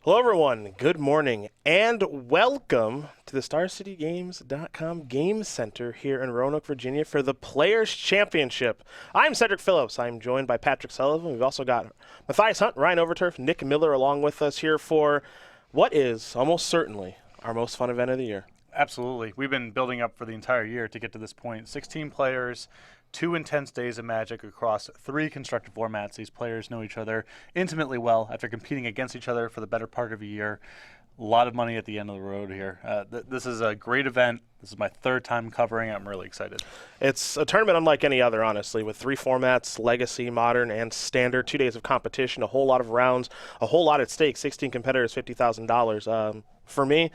Hello, everyone. Good morning and welcome to the StarCityGames.com Game Center here in Roanoke, Virginia for the Players' Championship. I'm Cedric Phillips. I'm joined by Patrick Sullivan. We've also got Matthias Hunt, Ryan Overturf, Nick Miller along with us here for what is almost certainly our most fun event of the year. Absolutely. We've been building up for the entire year to get to this point. 16 players, 2 intense days of Magic across 3 constructed formats. These players know each other intimately well after competing against each other for the better part of a year. A lot of money at the end of the road here. This is a great event. This is my 3rd time covering it. I'm really excited. It's a tournament unlike any other, honestly, with 3 formats, Legacy, Modern, and Standard, 2 days of competition, a whole lot of rounds, a whole lot at stake, 16 competitors, $50,000. For me,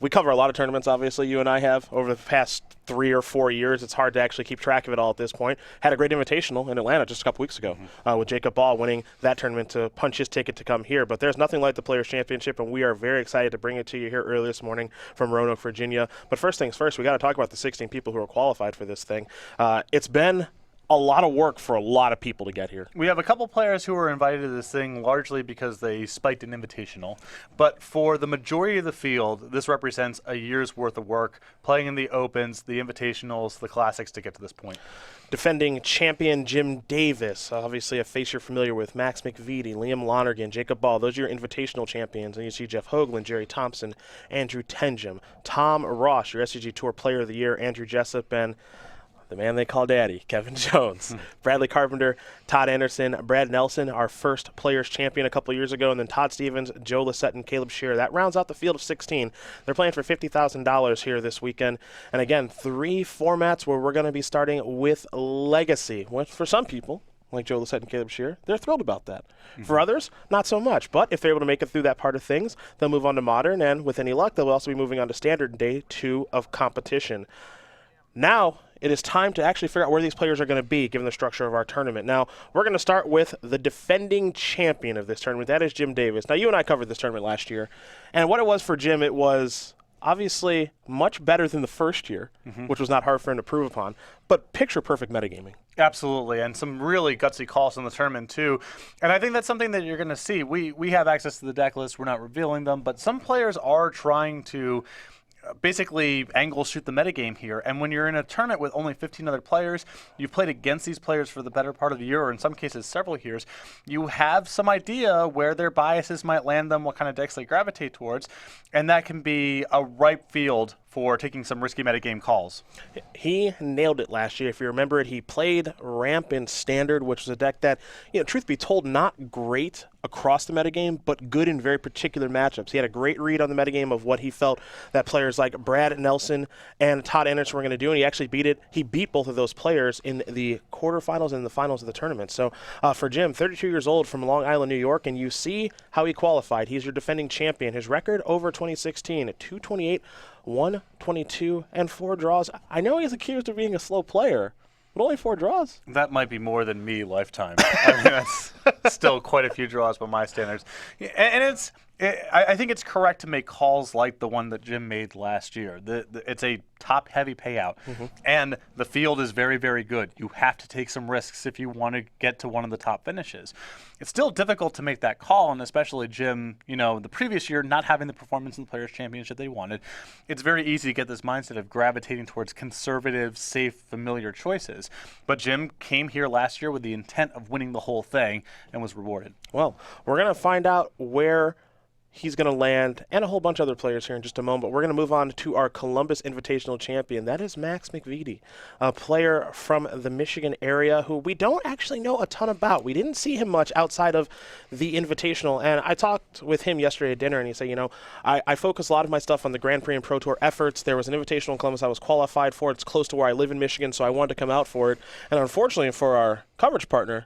we cover a lot of tournaments, obviously, you and I have, over the past 3 or 4 years. It's hard to actually keep track of it all at this point. Had a great invitational in Atlanta just a couple weeks ago with Jacob Ball winning that tournament to punch his ticket to come here. But there's nothing like the Players' Championship, and we are very excited to bring it to you here early this morning from Roanoke, Virginia. But first things first, we got to talk about the 16 people who are qualified for this thing. It's been a lot of work for a lot of people to get here. We have a couple players who were invited to this thing largely because they spiked an invitational. But for the majority of the field, this represents a year's worth of work, playing in the Opens, the Invitationals, the Classics to get to this point. Defending champion Jim Davis, obviously a face you're familiar with, Max McVitie, Liam Lonergan, Jacob Ball. Those are your invitational champions. And you see Jeff Hoagland, Jerry Thompson, Andrew Tenjum, Tom Ross, your SCG Tour Player of the Year, Andrew Jessup, and the man they call Daddy, Kevin Jones. Bradley Carpenter, Todd Anderson, Brad Nelson, our first Players Champion a couple years ago, and then Todd Stevens, Joe Lissette, and Caleb Scherer. That rounds out the field of 16. They're playing for $50,000 here this weekend. And again, 3 formats where we're going to be starting with Legacy. Which for some people, like Joe Lissette and Caleb Scherer, they're thrilled about that. For others, not so much. But if they're able to make it through that part of things, they'll move on to Modern, and with any luck, they'll also be moving on to Standard Day 2 of competition. Now, it is time to actually figure out where these players are going to be, given the structure of our tournament. Now, we're going to start with the defending champion of this tournament. That is Jim Davis. Now, you and I covered this tournament last year, and what it was for Jim, it was obviously much better than the first year, which was not hard for him to prove upon, but picture-perfect metagaming. Absolutely, and some really gutsy calls in the tournament, too. And I think that's something that you're going to see. We have access to the deck list. We're not revealing them, but some players are trying to basically angle shoot the metagame here. And when you're in a tournament with only 15 other players, you've played against these players for the better part of the year, or in some cases several years, you have some idea where their biases might land them, what kind of decks they gravitate towards, and that can be a ripe field for taking some risky metagame calls. He nailed it last year. If you remember it, he played Ramp in Standard, which was a deck that, truth be told, not great across the metagame, but good in very particular matchups. He had a great read on the metagame of what he felt that players like Brad Nelson and Todd Anderson were going to do, and he actually beat it. He beat both of those players in the quarterfinals and the finals of the tournament. So for Jim, 32 years old from Long Island, New York, and you see how he qualified. He's your defending champion. His record over 2016 at 228, 122, and 4 draws. I know he's accused of being a slow player, but only 4 draws. That might be more than me lifetime. I mean, that's still quite a few draws by my standards. And I think it's correct to make calls like the one that Jim made last year. It's a top-heavy payout, and the field is very, very good. You have to take some risks if you want to get to one of the top finishes. It's still difficult to make that call, and especially Jim, the previous year not having the performance in the Players' Championship they wanted. It's very easy to get this mindset of gravitating towards conservative, safe, familiar choices. But Jim came here last year with the intent of winning the whole thing and was rewarded. Well, we're going to find out where he's going to land, and a whole bunch of other players here in just a moment. We're going to move on to our Columbus Invitational champion. That is Max McVitie, a player from the Michigan area who we don't actually know a ton about. We didn't see him much outside of the Invitational, and I talked with him yesterday at dinner, and he said, I focus a lot of my stuff on the Grand Prix and Pro Tour efforts. There was an Invitational in Columbus I was qualified for. It's close to where I live in Michigan, so I wanted to come out for it. And unfortunately for our coverage partner,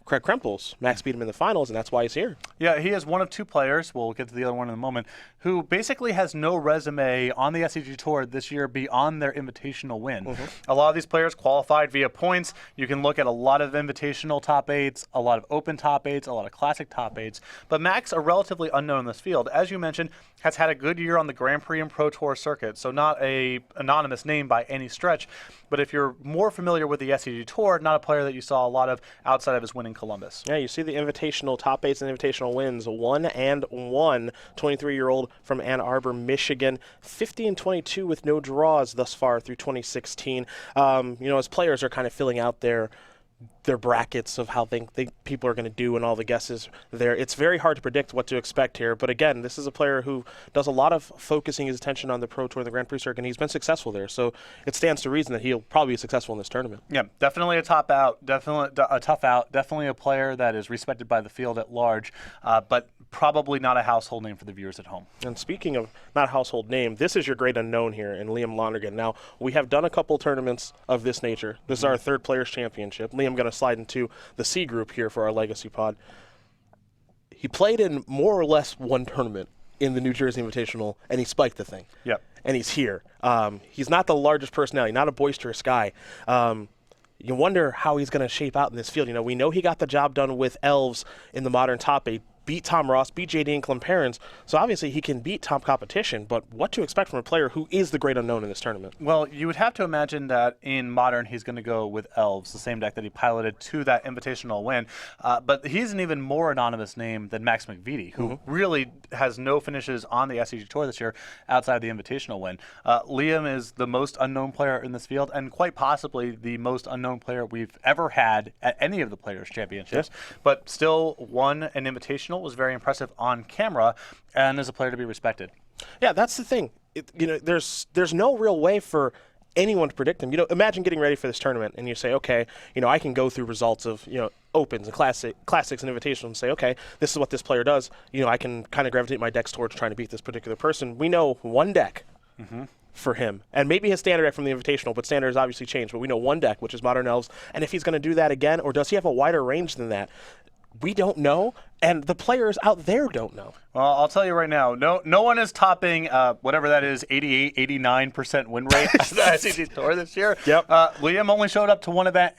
Craig Krempels, Max beat him in the finals, and that's why he's here. Yeah, he is one of 2 players, we'll get to the other one in a moment, who basically has no resume on the SCG Tour this year beyond their invitational win. A lot of these players qualified via points. You can look at a lot of invitational top 8s, a lot of open top 8s, a lot of classic top 8s. But Max, a relatively unknown in this field, as you mentioned, has had a good year on the Grand Prix and Pro Tour circuit, so not a anonymous name by any stretch. But if you're more familiar with the SCG Tour, not a player that you saw a lot of outside of his winning Columbus. Yeah, you see the invitational top 8s and invitational wins. 1-1, 23-year-old from Ann Arbor, Michigan. 50-22 with no draws thus far through 2016. As players are kind of filling out their brackets of how they think people are going to do and all the guesses there. It's very hard to predict what to expect here. But again, this is a player who does a lot of focusing his attention on the Pro Tour and the Grand Prix circuit, and he's been successful there. So it stands to reason that he'll probably be successful in this tournament. Yeah, definitely a top out, definitely a tough out, definitely a player that is respected by the field at large, but probably not a household name for the viewers at home. And speaking of not a household name, this is your great unknown here in Liam Lonergan. Now, we have done a couple tournaments of this nature. This is our third Players' Championship. Liam going to slide into the C group here for our Legacy Pod. He played in more or less one tournament in the New Jersey Invitational, and he spiked the thing. Yep. And he's here. He's not the largest personality, not a boisterous guy. You wonder how he's going to shape out in this field. We know he got the job done with Elves in the Modern Top 8, beat Tom Ross, beat JD and Clem Perrins, so obviously he can beat top competition, but what to expect from a player who is the great unknown in this tournament? Well, you would have to imagine that in Modern he's going to go with Elves, the same deck that he piloted to that invitational win, but he's an even more anonymous name than Max McVitie, who really has no finishes on the SCG Tour this year outside the invitational win. Liam is the most unknown player in this field, and quite possibly the most unknown player we've ever had at any of the Players' Championships, but still won an invitational, was very impressive on camera, and is a player to be respected. Yeah, that's the thing. There's no real way for anyone to predict him. Imagine getting ready for this tournament and you say, okay, I can go through results of, opens and classics and invitations and say, okay, this is what this player does. I can kind of gravitate my decks towards trying to beat this particular person. We know one deck for him, and maybe his standard deck from the invitational, but standard has obviously changed, but we know one deck, which is Modern Elves, and if he's going to do that again, or does he have a wider range than that? We don't know, and the players out there don't know. Well, I'll tell you right now, no one is topping whatever that is, 88, 89% win rate at the SCG Tour this year. Yep. Liam only showed up to one event,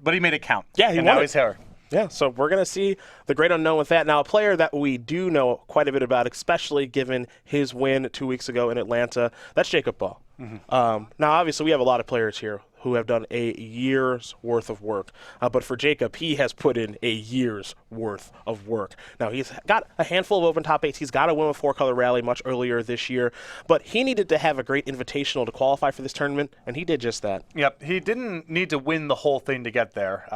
but he made it count. Yeah, he and won now it. he's here. Yeah, so we're going to see the great unknown with that. Now, a player that we do know quite a bit about, especially given his win 2 weeks ago in Atlanta, that's Jacob Ball. Now, obviously, we have a lot of players here who have done a year's worth of work. But for Jacob, he has put in a year's worth of work. Now, he's got a handful of open top 8s. He's got a win with 4-color rally much earlier this year. But he needed to have a great invitational to qualify for this tournament, and he did just that. Yep, he didn't need to win the whole thing to get there.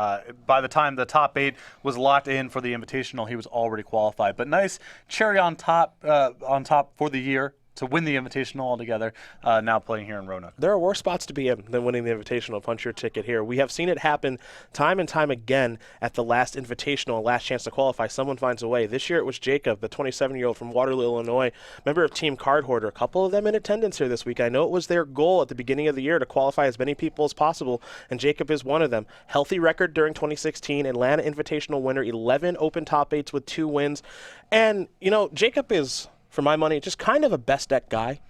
By the time the top 8 was locked in for the invitational, he was already qualified. But nice cherry on top for the year to win the invitational altogether, now playing here in Roanoke. There are worse spots to be in than winning the invitational. Punch your ticket here. We have seen it happen time and time again at the last invitational, last chance to qualify. Someone finds a way. This year it was Jacob, the 27-year-old from Waterloo, Illinois, member of Team Card Hoarder. A couple of them in attendance here this week. I know it was their goal at the beginning of the year to qualify as many people as possible, and Jacob is one of them. Healthy record during 2016, Atlanta Invitational winner, 11 open top 8s with 2 wins. And, Jacob is, for my money, just kind of a best deck guy.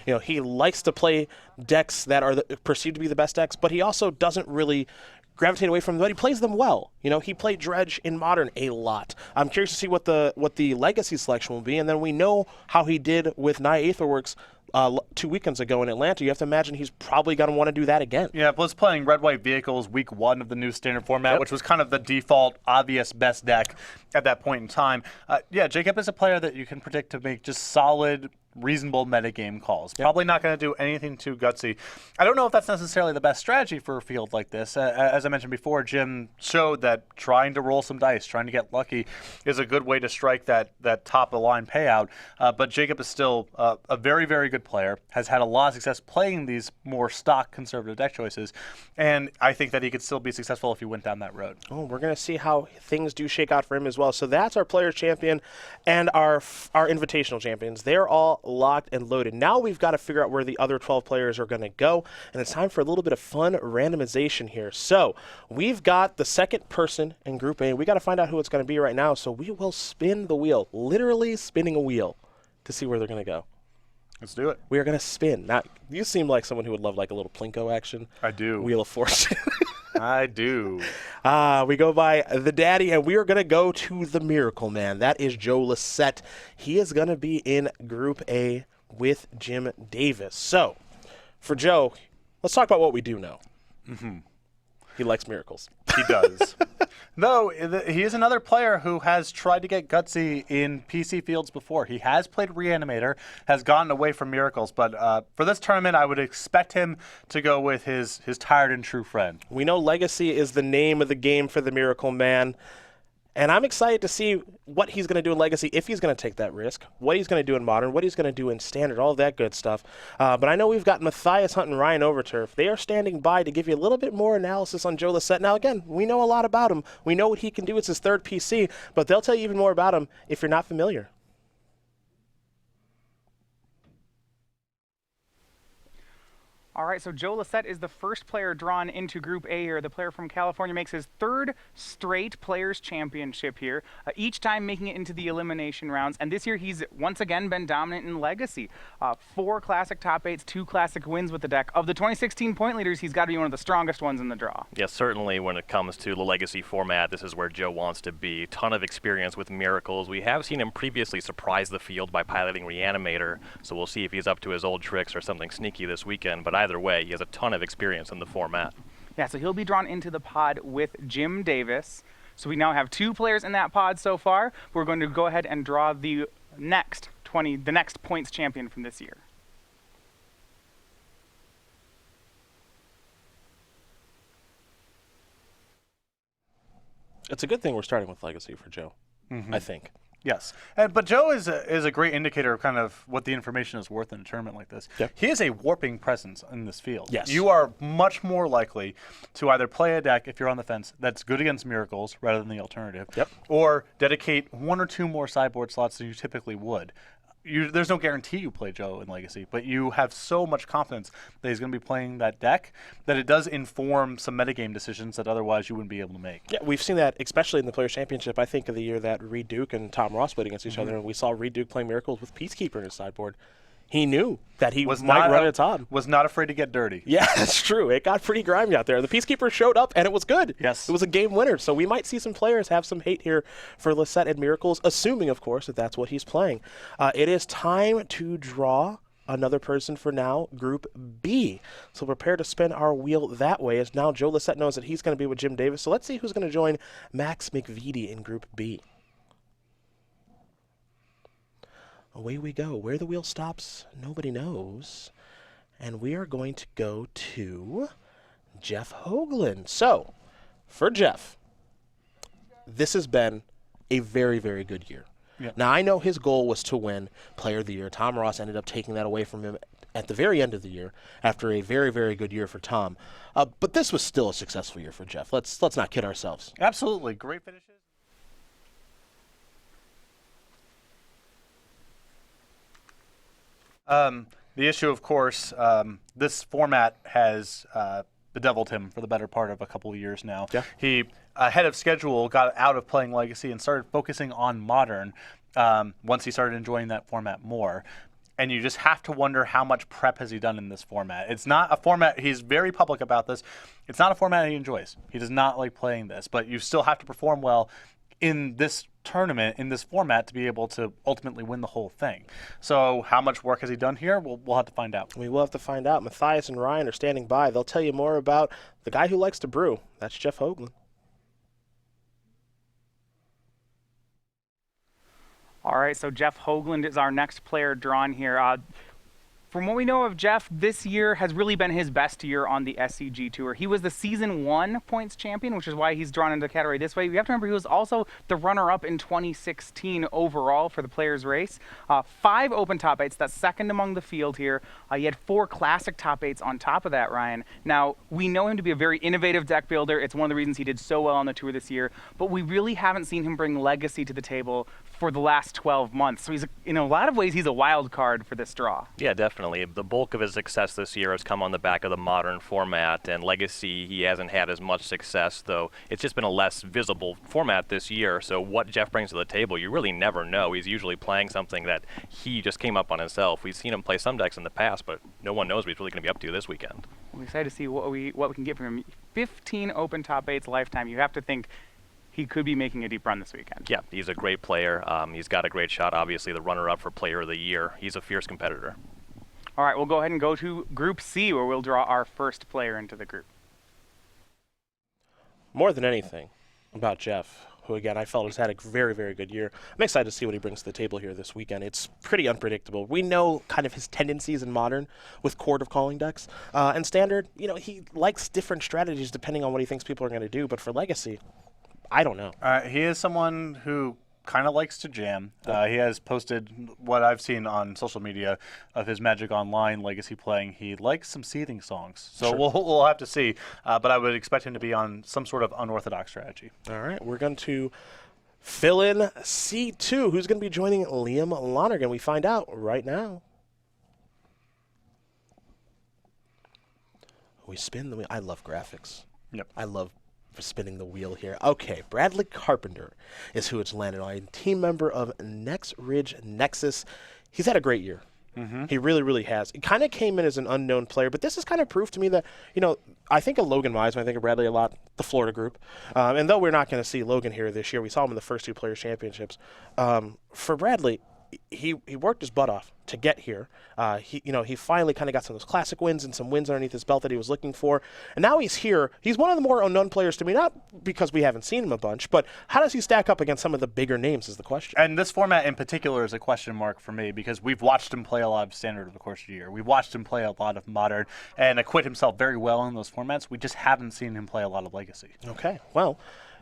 He likes to play decks that are perceived to be the best decks, but he also doesn't really gravitate away from them, but he plays them well. He played Dredge in Modern a lot. I'm curious to see what the Legacy selection will be, and then we know how he did with Nia Aetherworks 2 weekends ago in Atlanta. You have to imagine he's probably going to want to do that again. Yeah, plus playing red-white vehicles week 1 of the new standard format, which was kind of the default, obvious best deck at that point in time. Jacob is a player that you can predict to make just solid, reasonable metagame calls. Probably not going to do anything too gutsy. I don't know if that's necessarily the best strategy for a field like this. As I mentioned before, Jim showed that trying to roll some dice, trying to get lucky, is a good way to strike that top-of-the-line payout. But Jacob is still a very, very good player, has had a lot of success playing these more stock conservative deck choices, and I think that he could still be successful if he went down that road. Oh, we're going to see how things do shake out for him as well. So that's our Players' Champion and our Invitational Champions. They're all locked and loaded. Now we've got to figure out where the other 12 players are going to go, and it's time for a little bit of fun randomization here. So we've got the second person in Group A. We got to find out who it's going to be right now, so we will spin the wheel, literally spinning a wheel to see where they're going to go. Let's do it. We are going to spin. Now, you seem like someone who would love like a little Plinko action. I do. Wheel of Fortune. I do. We go by the daddy, and we are going to go to the Miracle Man. That is Joe Lissette. He is going to be in Group A with Jim Davis. So, for Joe, let's talk about what we do know. He likes miracles. He does. Though, he is another player who has tried to get gutsy in PC fields before. He has played Reanimator, has gotten away from miracles, but for this tournament, I would expect him to go with his tired and true friend. We know Legacy is the name of the game for the Miracle Man. And I'm excited to see what he's going to do in Legacy, if he's going to take that risk, what he's going to do in Modern, what he's going to do in Standard, all of that good stuff. But I know we've got Matthias Hunt and Ryan Overturf. They are standing by to give you a little bit more analysis on Joe Lissette. Now, again, we know a lot about him. We know what he can do. It's his third PC, but they'll tell you even more about him if you're not familiar. All right, so Joe Lissette is the first player drawn into Group A here. The player from California makes his third straight Players' Championship here, each time making it into the elimination rounds. And this year he's once again been dominant in Legacy. 4 Classic top 8s, 2 Classic wins with the deck. Of the 2016 point leaders, he's got to be one of the strongest ones in the draw. Yes, certainly when it comes to the Legacy format, this is where Joe wants to be. Ton of experience with miracles. We have seen him previously surprise the field by piloting Reanimator, so we'll see if he's up to his old tricks or something sneaky this weekend. But either way, he has a ton of experience in the format. Yeah, so he'll be drawn into the pod with Jim Davis. So we now have 2 players in that pod so far. We're going to go ahead and draw the next points champion from this year. It's a good thing we're starting with Legacy for Joe, I think. Yes, but Joe is a great indicator of kind of what the information is worth in a tournament like this. Yep. He is a warping presence in this field. Yes. You are much more likely to either play a deck, if you're on the fence, that's good against miracles rather than the alternative, Yep. or dedicate 1 or 2 more sideboard slots than you typically would. There's no guarantee you play Joe in Legacy, but you have so much confidence that he's going to be playing that deck that it does inform some metagame decisions that otherwise you wouldn't be able to make. Yeah, we've seen that, especially in the Players' Championship. I think of the year that Reed Duke and Tom Ross played against each other, and we saw Reed Duke playing Miracles with Peacekeeper in his sideboard. He knew that he might run at Todd. Was not afraid to get dirty. Yeah, that's true. It got pretty grimy out there. The Peacekeeper showed up, and it was good. Yes. It was a game winner. So we might see some players have some hate here for Lissette and Miracles, assuming, of course, that that's what he's playing. It is time to draw another person for now, Group B. So prepare to spin our wheel that way, as now Joe Lissette knows that he's going to be with Jim Davis. So let's see who's going to join Max McVitie in Group B. Away we go. Where the wheel stops, nobody knows. And we are going to go to Jeff Hoagland. So, for Jeff, this has been a very, very good year. Yep. Now, I know his goal was to win Player of the Year. Tom Ross ended up taking that away from him at the very end of the year after a very, very good year for Tom. But this was still a successful year for Jeff. Let's not kid ourselves. Absolutely. Great finishes. The issue, of course, this format has bedeviled him for the better part of a couple of years now. Yeah. He, ahead of schedule, got out of playing Legacy and started focusing on Modern once he started enjoying that format more. And you just have to wonder how much prep has he done in this format. It's not a format, he's very public about this, it's not a format he enjoys. He does not like playing this, but you still have to perform well in this tournament, in this format, to be able to ultimately win the whole thing. So how much work has he done here? We'll have to find out. We will have to find out. Matthias and Ryan are standing by. They'll tell you more about the guy who likes to brew. That's Jeff Hoagland. All right, so Jeff Hoagland is our next player drawn here. From what we know of Jeff, this year has really been his best year on the SCG Tour. He was the Season 1 points champion, which is why he's drawn into the category this way. You have to remember he was also the runner-up in 2016 overall for the Players' Race. 5 open top 8s, that's second among the field here. He had 4 classic top 8s on top of that, Ryan. Now, we know him to be a very innovative deck builder. It's one of the reasons he did so well on the tour this year, but we really haven't seen him bring Legacy to the table for the last 12 months. So he's, in a lot of ways, he's a wild card for this draw. Yeah, definitely. The bulk of his success this year has come on the back of the Modern format, and Legacy, he hasn't had as much success, though it's just been a less visible format this year. So what Jeff brings to the table, you really never know. He's usually playing something that he just came up on himself. We've seen him play some decks in the past, but no one knows what he's really going to be up to this weekend. We're excited to see what we can get from him. 15 open top 8s lifetime. You have to think he could be making a deep run this weekend. Yeah, he's a great player. He's got a great shot, obviously the runner-up for Player of the Year. He's a fierce competitor. All right, we'll go ahead and go to Group C, where we'll draw our first player into the group. more than anything about Jeff, who again I felt has had a very, very good year. I'm excited to see what he brings to the table here this weekend. It's pretty unpredictable. We know kind of his tendencies in Modern with Court of Calling decks. And Standard, he likes different strategies depending on what he thinks people are going to do. But for Legacy, I don't know. He is someone who kind of likes to jam. He has posted what I've seen on social media of his Magic Online Legacy playing. He likes some seething songs. So Sure. we'll have to see. But I would expect him to be on some sort of unorthodox strategy. All right, we're going to fill in C2. Who's going to be joining Liam Lonergan? We find out right now. We spin the wheel. I love graphics. Yep. I love spinning the wheel here. Okay, Bradley Carpenter is who it's landed on. A team member of Next Ridge Nexus. He's had a great year. He really, really has. He kind of came in as an unknown player, but this is kind of proof to me that, I think of Logan Wise when I think of Bradley a lot, the Florida group. And though we're not going to see Logan here this year, we saw him in the first 2 Players' Championships. For Bradley, he worked his butt off to get here. He finally kind of got some of those classic wins and some wins underneath his belt that he was looking for. And now he's here. He's one of the more unknown players to me, not because we haven't seen him a bunch, but how does he stack up against some of the bigger names is the question. And this format in particular is a question mark for me because we've watched him play a lot of Standard over the course of the year. We've watched him play a lot of Modern and acquit himself very well in those formats. We just haven't seen him play a lot of Legacy. Okay, well,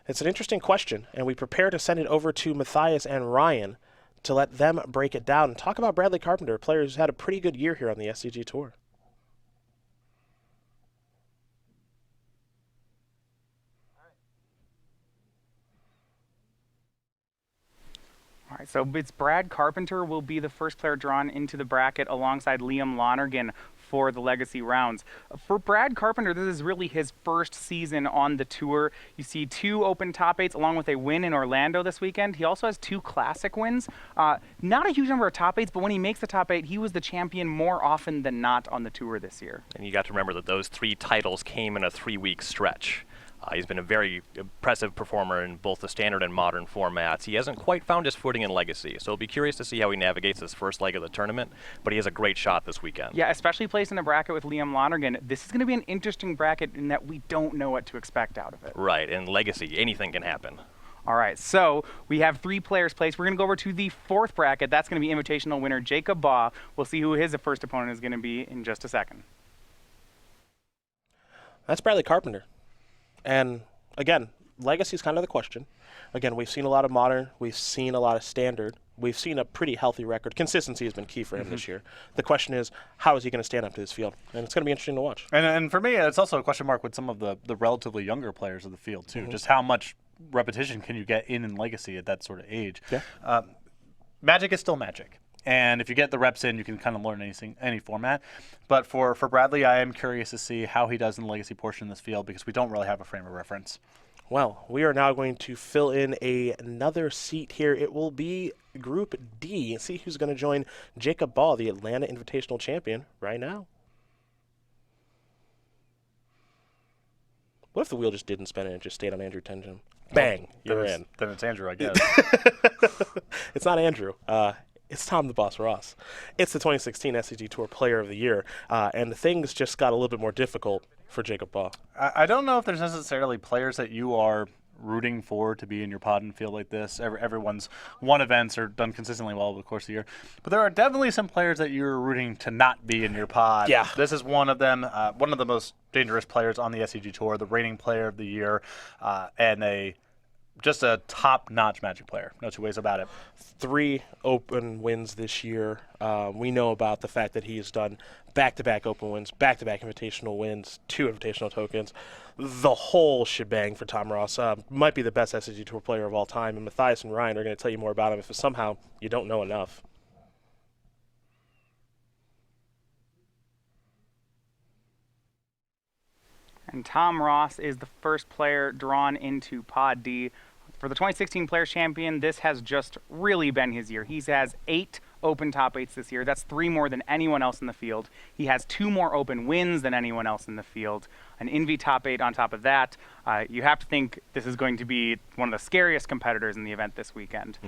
it's an interesting question, and we prepare to send it over to Matthias and Ryan to let them break it down and talk about Bradley Carpenter, a player who's had a pretty good year here on the SCG Tour. All right, so it's Brad Carpenter will be the first player drawn into the bracket alongside Liam Lonergan for the Legacy rounds. For Brad Carpenter, this is really his first season on the tour. You see 2 open top 8s along with a win in Orlando this weekend. He also has 2 classic wins. Not a huge number of top 8s, but when he makes the top 8, he was the champion more often than not on the tour this year. And you got to remember that those 3 titles came in a 3-week stretch. He's been a very impressive performer in both the Standard and Modern formats. He hasn't quite found his footing in Legacy, so it'll be curious to see how he navigates this first leg of the tournament, but he has a great shot this weekend. Yeah, especially placed in a bracket with Liam Lonergan. This is going to be an interesting bracket in that we don't know what to expect out of it. Right, in Legacy, anything can happen. All right, so we have 3 players placed. We're going to go over to the 4th bracket. That's going to be invitational winner Jacob Baugh. We'll see who his first opponent is going to be in just a second. That's Bradley Carpenter. And again, Legacy is kind of the question. Again, we've seen a lot of Modern. We've seen a lot of Standard. We've seen a pretty healthy record. Consistency has been key for him this year. The question is, how is he going to stand up to this field? And it's going to be interesting to watch. And for me, it's also a question mark with some of the relatively younger players of the field, too. Just how much repetition can you get in Legacy at that sort of age? Yeah. Magic is still Magic. And if you get the reps in, you can kind of learn any format. But for Bradley, I am curious to see how he does in the Legacy portion of this field because we don't really have a frame of reference. Well, we are now going to fill in another seat here. It will be Group D. See who's going to join Jacob Baugh, the Atlanta Invitational Champion, right now. What if the wheel just didn't spin and it just stayed on Andrew Tenjum? Bang, you're in. Then it's Andrew, I guess. It's not Andrew. It's Tom the Boss Ross. It's the 2016 SCG Tour Player of the Year, and things just got a little bit more difficult for Jacob Baugh. I don't know if there's necessarily players that you are rooting for to be in your pod and field like this. Everyone's won events or done consistently well over the course of the year. But there are definitely some players that you're rooting to not be in your pod. Yeah. This is one of them, one of the most dangerous players on the SCG Tour, the reigning Player of the Year, and just a top-notch Magic player. No two ways about it. 3 open wins this year. We know about the fact that he has done back-to-back open wins, back-to-back invitational wins, 2 invitational tokens. The whole shebang for Tom Ross. Might be the best SCG Tour player of all time. And Matthias and Ryan are going to tell you more about him if somehow you don't know enough. And Tom Ross is the first player drawn into Pod D. For the 2016 Players Champion, this has just really been his year. He has 8 open top 8s this year. That's 3 more than anyone else in the field. He has 2 more open wins than anyone else in the field. An Invi top 8 on top of that. You have to think this is going to be one of the scariest competitors in the event this weekend.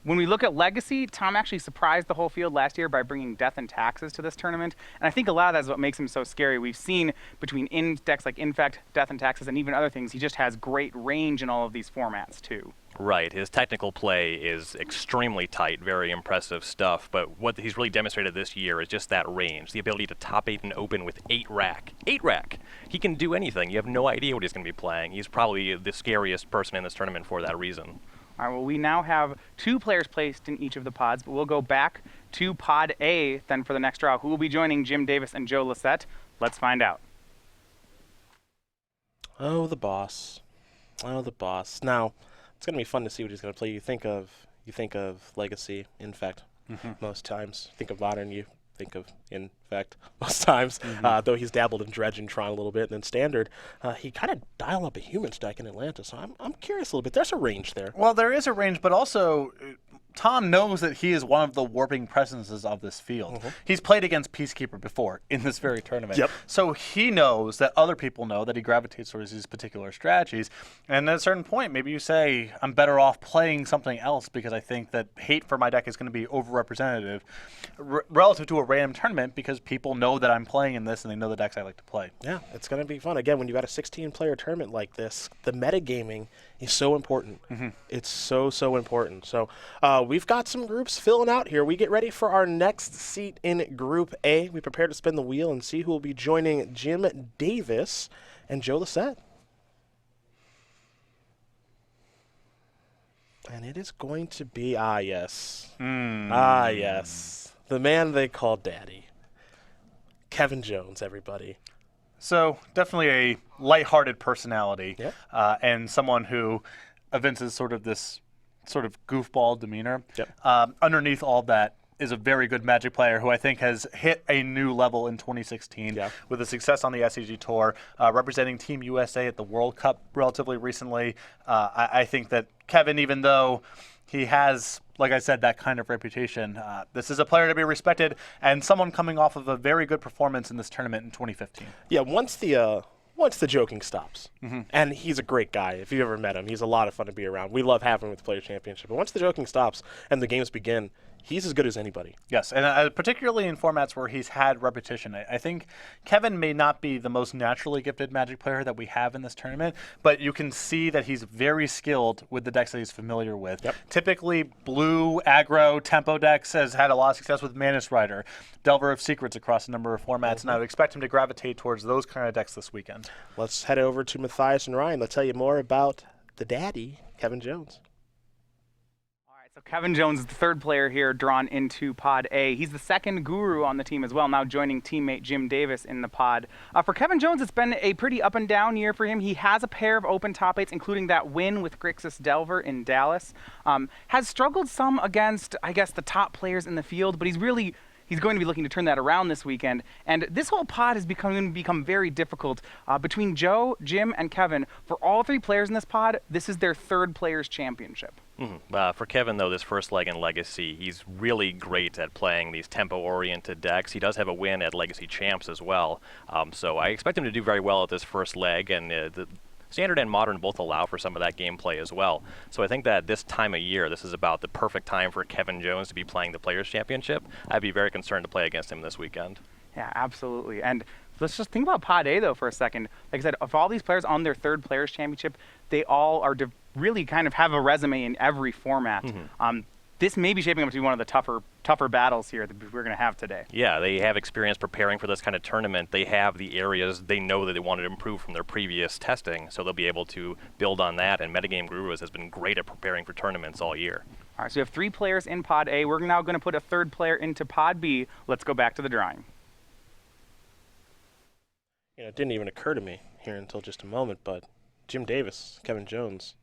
When we look at Legacy, Tom actually surprised the whole field last year by bringing Death and Taxes to this tournament. And I think a lot of that is what makes him so scary. We've seen between decks like Infect, Death and Taxes, and even other things, he just has great range in all of these formats too. Right. His technical play is extremely tight, very impressive stuff. But what he's really demonstrated this year is just that range, the ability to top 8 and open with 8 rack. 8 rack. He can do anything. You have no idea what he's going to be playing. He's probably the scariest person in this tournament for that reason. All right, well, we now have 2 players placed in each of the pods, but we'll go back to Pod A then for the next draw. Who will be joining Jim Davis and Joe Lissette? Let's find out. Oh, the boss. Oh, the boss. Now, it's going to be fun to see what he's going to play. You think of Legacy, Infect, most times. Think of Modern, you think of Infect most times. Though he's dabbled in Dredge and Tron a little bit, and then Standard, he kind of dialed up a Humans deck in Atlanta, so I'm curious a little bit. There's a range there. Well, there is a range, but also Tom knows that he is one of the warping presences of this field. He's played against Peacekeeper before in this very tournament. So he knows that other people know that he gravitates towards these particular strategies. And at a certain point, maybe you say, I'm better off playing something else because I think that hate for my deck is going to be overrepresentative relative to a random tournament because people know that I'm playing in this and they know the decks I like to play. Yeah, it's going to be fun. Again, when you got a 16-player tournament like this, the metagaming is so important. It's so important. So we've got some groups filling out here. We get ready for our next seat in Group A. We prepare to spin the wheel and see who will be joining Jim Davis and Joe Lissette. And it is going to be, yes. Yes. The man they call Daddy. Kevin Jones, everybody. So definitely a lighthearted personality and someone who evinces sort of this sort of goofball demeanor. Underneath all that is a very good Magic player who I think has hit a new level in 2016 with a success on the SCG Tour, representing Team USA at the World Cup relatively recently. I think that Kevin, even though he has, like I said, that kind of reputation, this is a player to be respected and someone coming off of a very good performance in this tournament in 2015. Yeah, once the joking stops, and he's a great guy. If you ever met him, he's a lot of fun to be around. We love having him with the Player Championship. But once the joking stops and the games begin, he's as good as anybody. Yes, and particularly in formats where he's had repetition. I think Kevin may not be the most naturally gifted Magic player that we have in this tournament, but you can see that he's very skilled with the decks that he's familiar with. Typically, blue, aggro, tempo decks has had a lot of success with Manus Rider, Delver of Secrets across a number of formats, and I would expect him to gravitate towards those kind of decks this weekend. Let's head over to Matthias and Ryan. They'll tell you more about the daddy, Kevin Jones. So Kevin Jones is the 3rd player here drawn into Pod A. He's the 2nd guru on the team as well, now joining teammate Jim Davis in the pod. For Kevin Jones, it's been a pretty up and down year for him. He has a pair of open top 8s, including that win with Grixis Delver in Dallas. Has struggled some against, I guess, the top players in the field, but he's going to be looking to turn that around this weekend. And this whole pod has become very difficult. Between Joe, Jim, and Kevin, for all 3 players in this pod, this is their 3rd Players' Championship. For Kevin, though, this first leg in Legacy, he's really great at playing these tempo-oriented decks. He does have a win at Legacy Champs as well. So I expect him to do very well at this first leg, and the Standard and Modern both allow for some of that gameplay as well. So I think that this time of year, this is about the perfect time for Kevin Jones to be playing the Players' Championship. I'd be very concerned to play against him this weekend. Yeah, absolutely. And let's just think about Pod A, though, for a second. Like I said, of all these players on their 3rd Players' Championship, they all are really kind of have a resume in every format. This may be shaping up to be one of the tougher battles here that we're going to have today. Yeah, they have experience preparing for this kind of tournament. They have the areas they know that they wanted to improve from their previous testing, so they'll be able to build on that. And Metagame Gurus has been great at preparing for tournaments all year. All right, so we have 3 players in Pod A. We're now going to put a 3rd player into Pod B. Let's go back to the drawing. It didn't even occur to me here until just a moment, but Jim Davis, Kevin Jones,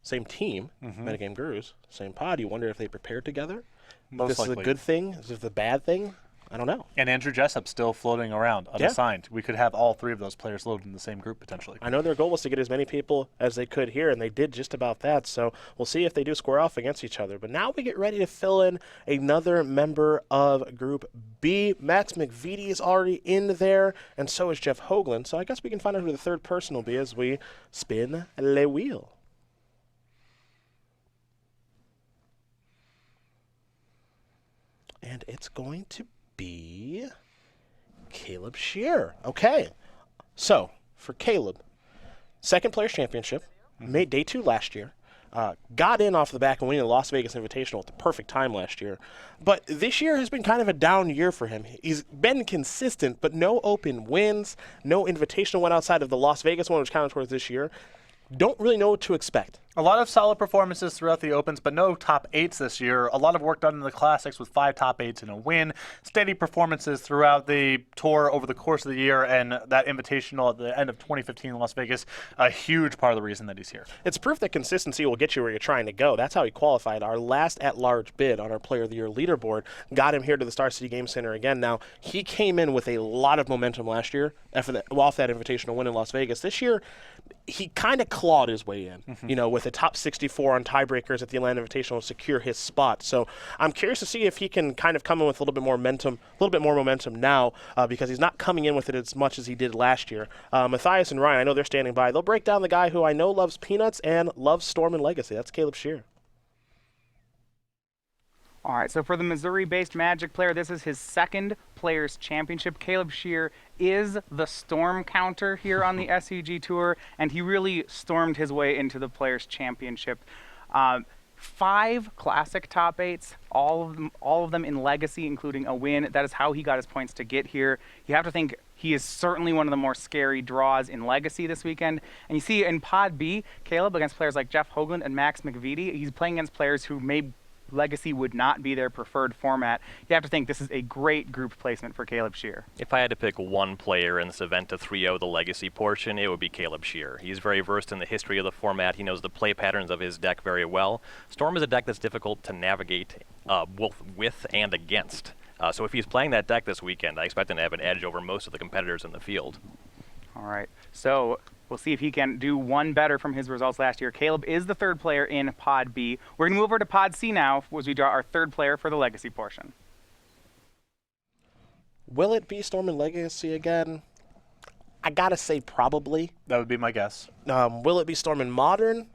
same team, Metagame Gurus, same pod. You wonder if they prepared together? Most this likely. Is a good thing? Is this a bad thing? I don't know. And Andrew Jessup still floating around, unassigned. We could have all three of those players loaded in the same group potentially. I know their goal was to get as many people as they could here, and they did just about that. So we'll see if they do square off against each other. But now we get ready to fill in another member of Group B. Max McVitie is already in there, and so is Jeff Hoagland. So I guess we can find out who the third person will be as we spin le wheel. And it's going to be Caleb Scherer. Okay. So, for Caleb, second Players Championship, made day 2 last year. Got in off the back and winning the Las Vegas Invitational at the perfect time last year. But this year has been kind of a down year for him. He's been consistent, but no open wins, no Invitational one outside of the Las Vegas one, which counted towards this year. Don't really know what to expect. A lot of solid performances throughout the Opens, but no top 8s this year. A lot of work done in the Classics with 5 top 8s and a win. Steady performances throughout the tour over the course of the year, and that Invitational at the end of 2015 in Las Vegas, a huge part of the reason that he's here. It's proof that consistency will get you where you're trying to go. That's how he qualified. Our last at-large bid on our Player of the Year leaderboard got him here to the Star City Game Center again. Now, he came in with a lot of momentum last year off that Invitational win in Las Vegas. This year, he kind of clawed his way in, with a top 64 on tiebreakers at the Atlanta Invitational to secure his spot. So I'm curious to see if he can kind of come in with a little bit more momentum now, because he's not coming in with it as much as he did last year. Matthias and Ryan, I know they're standing by. They'll break down the guy who I know loves peanuts and loves Storm and Legacy. That's Caleb Scherer. All right, so for the Missouri-based Magic player, this is his second Players Championship. Caleb Scherer is the storm counter here on the SCG Tour, and he really stormed his way into the Players Championship. 5 Classic top 8s, all of them in Legacy, including a win. That is how he got his points to get here. You have to think he is certainly one of the more scary draws in Legacy this weekend. And you see in Pod B, Caleb against players like Jeff Hoagland and Max McVitie, he's playing against players who Legacy would not be their preferred format. You have to think this is a great group placement for Caleb Scherer. If I had to pick one player in this event to 3-0 the Legacy portion, it would be Caleb Scherer. He's very versed in the history of the format. He knows the play patterns of his deck very well. Storm is a deck that's difficult to navigate both with and against. So if he's playing that deck this weekend, I expect him to have an edge over most of the competitors in the field. All right, so we'll see if he can do one better from his results last year. Caleb is the third player in Pod B. We're going to move over to Pod C now as we draw our third player for the Legacy portion. Will it be Storm and Legacy again? I got to say probably. That would be my guess. Will it be Storm and Modern?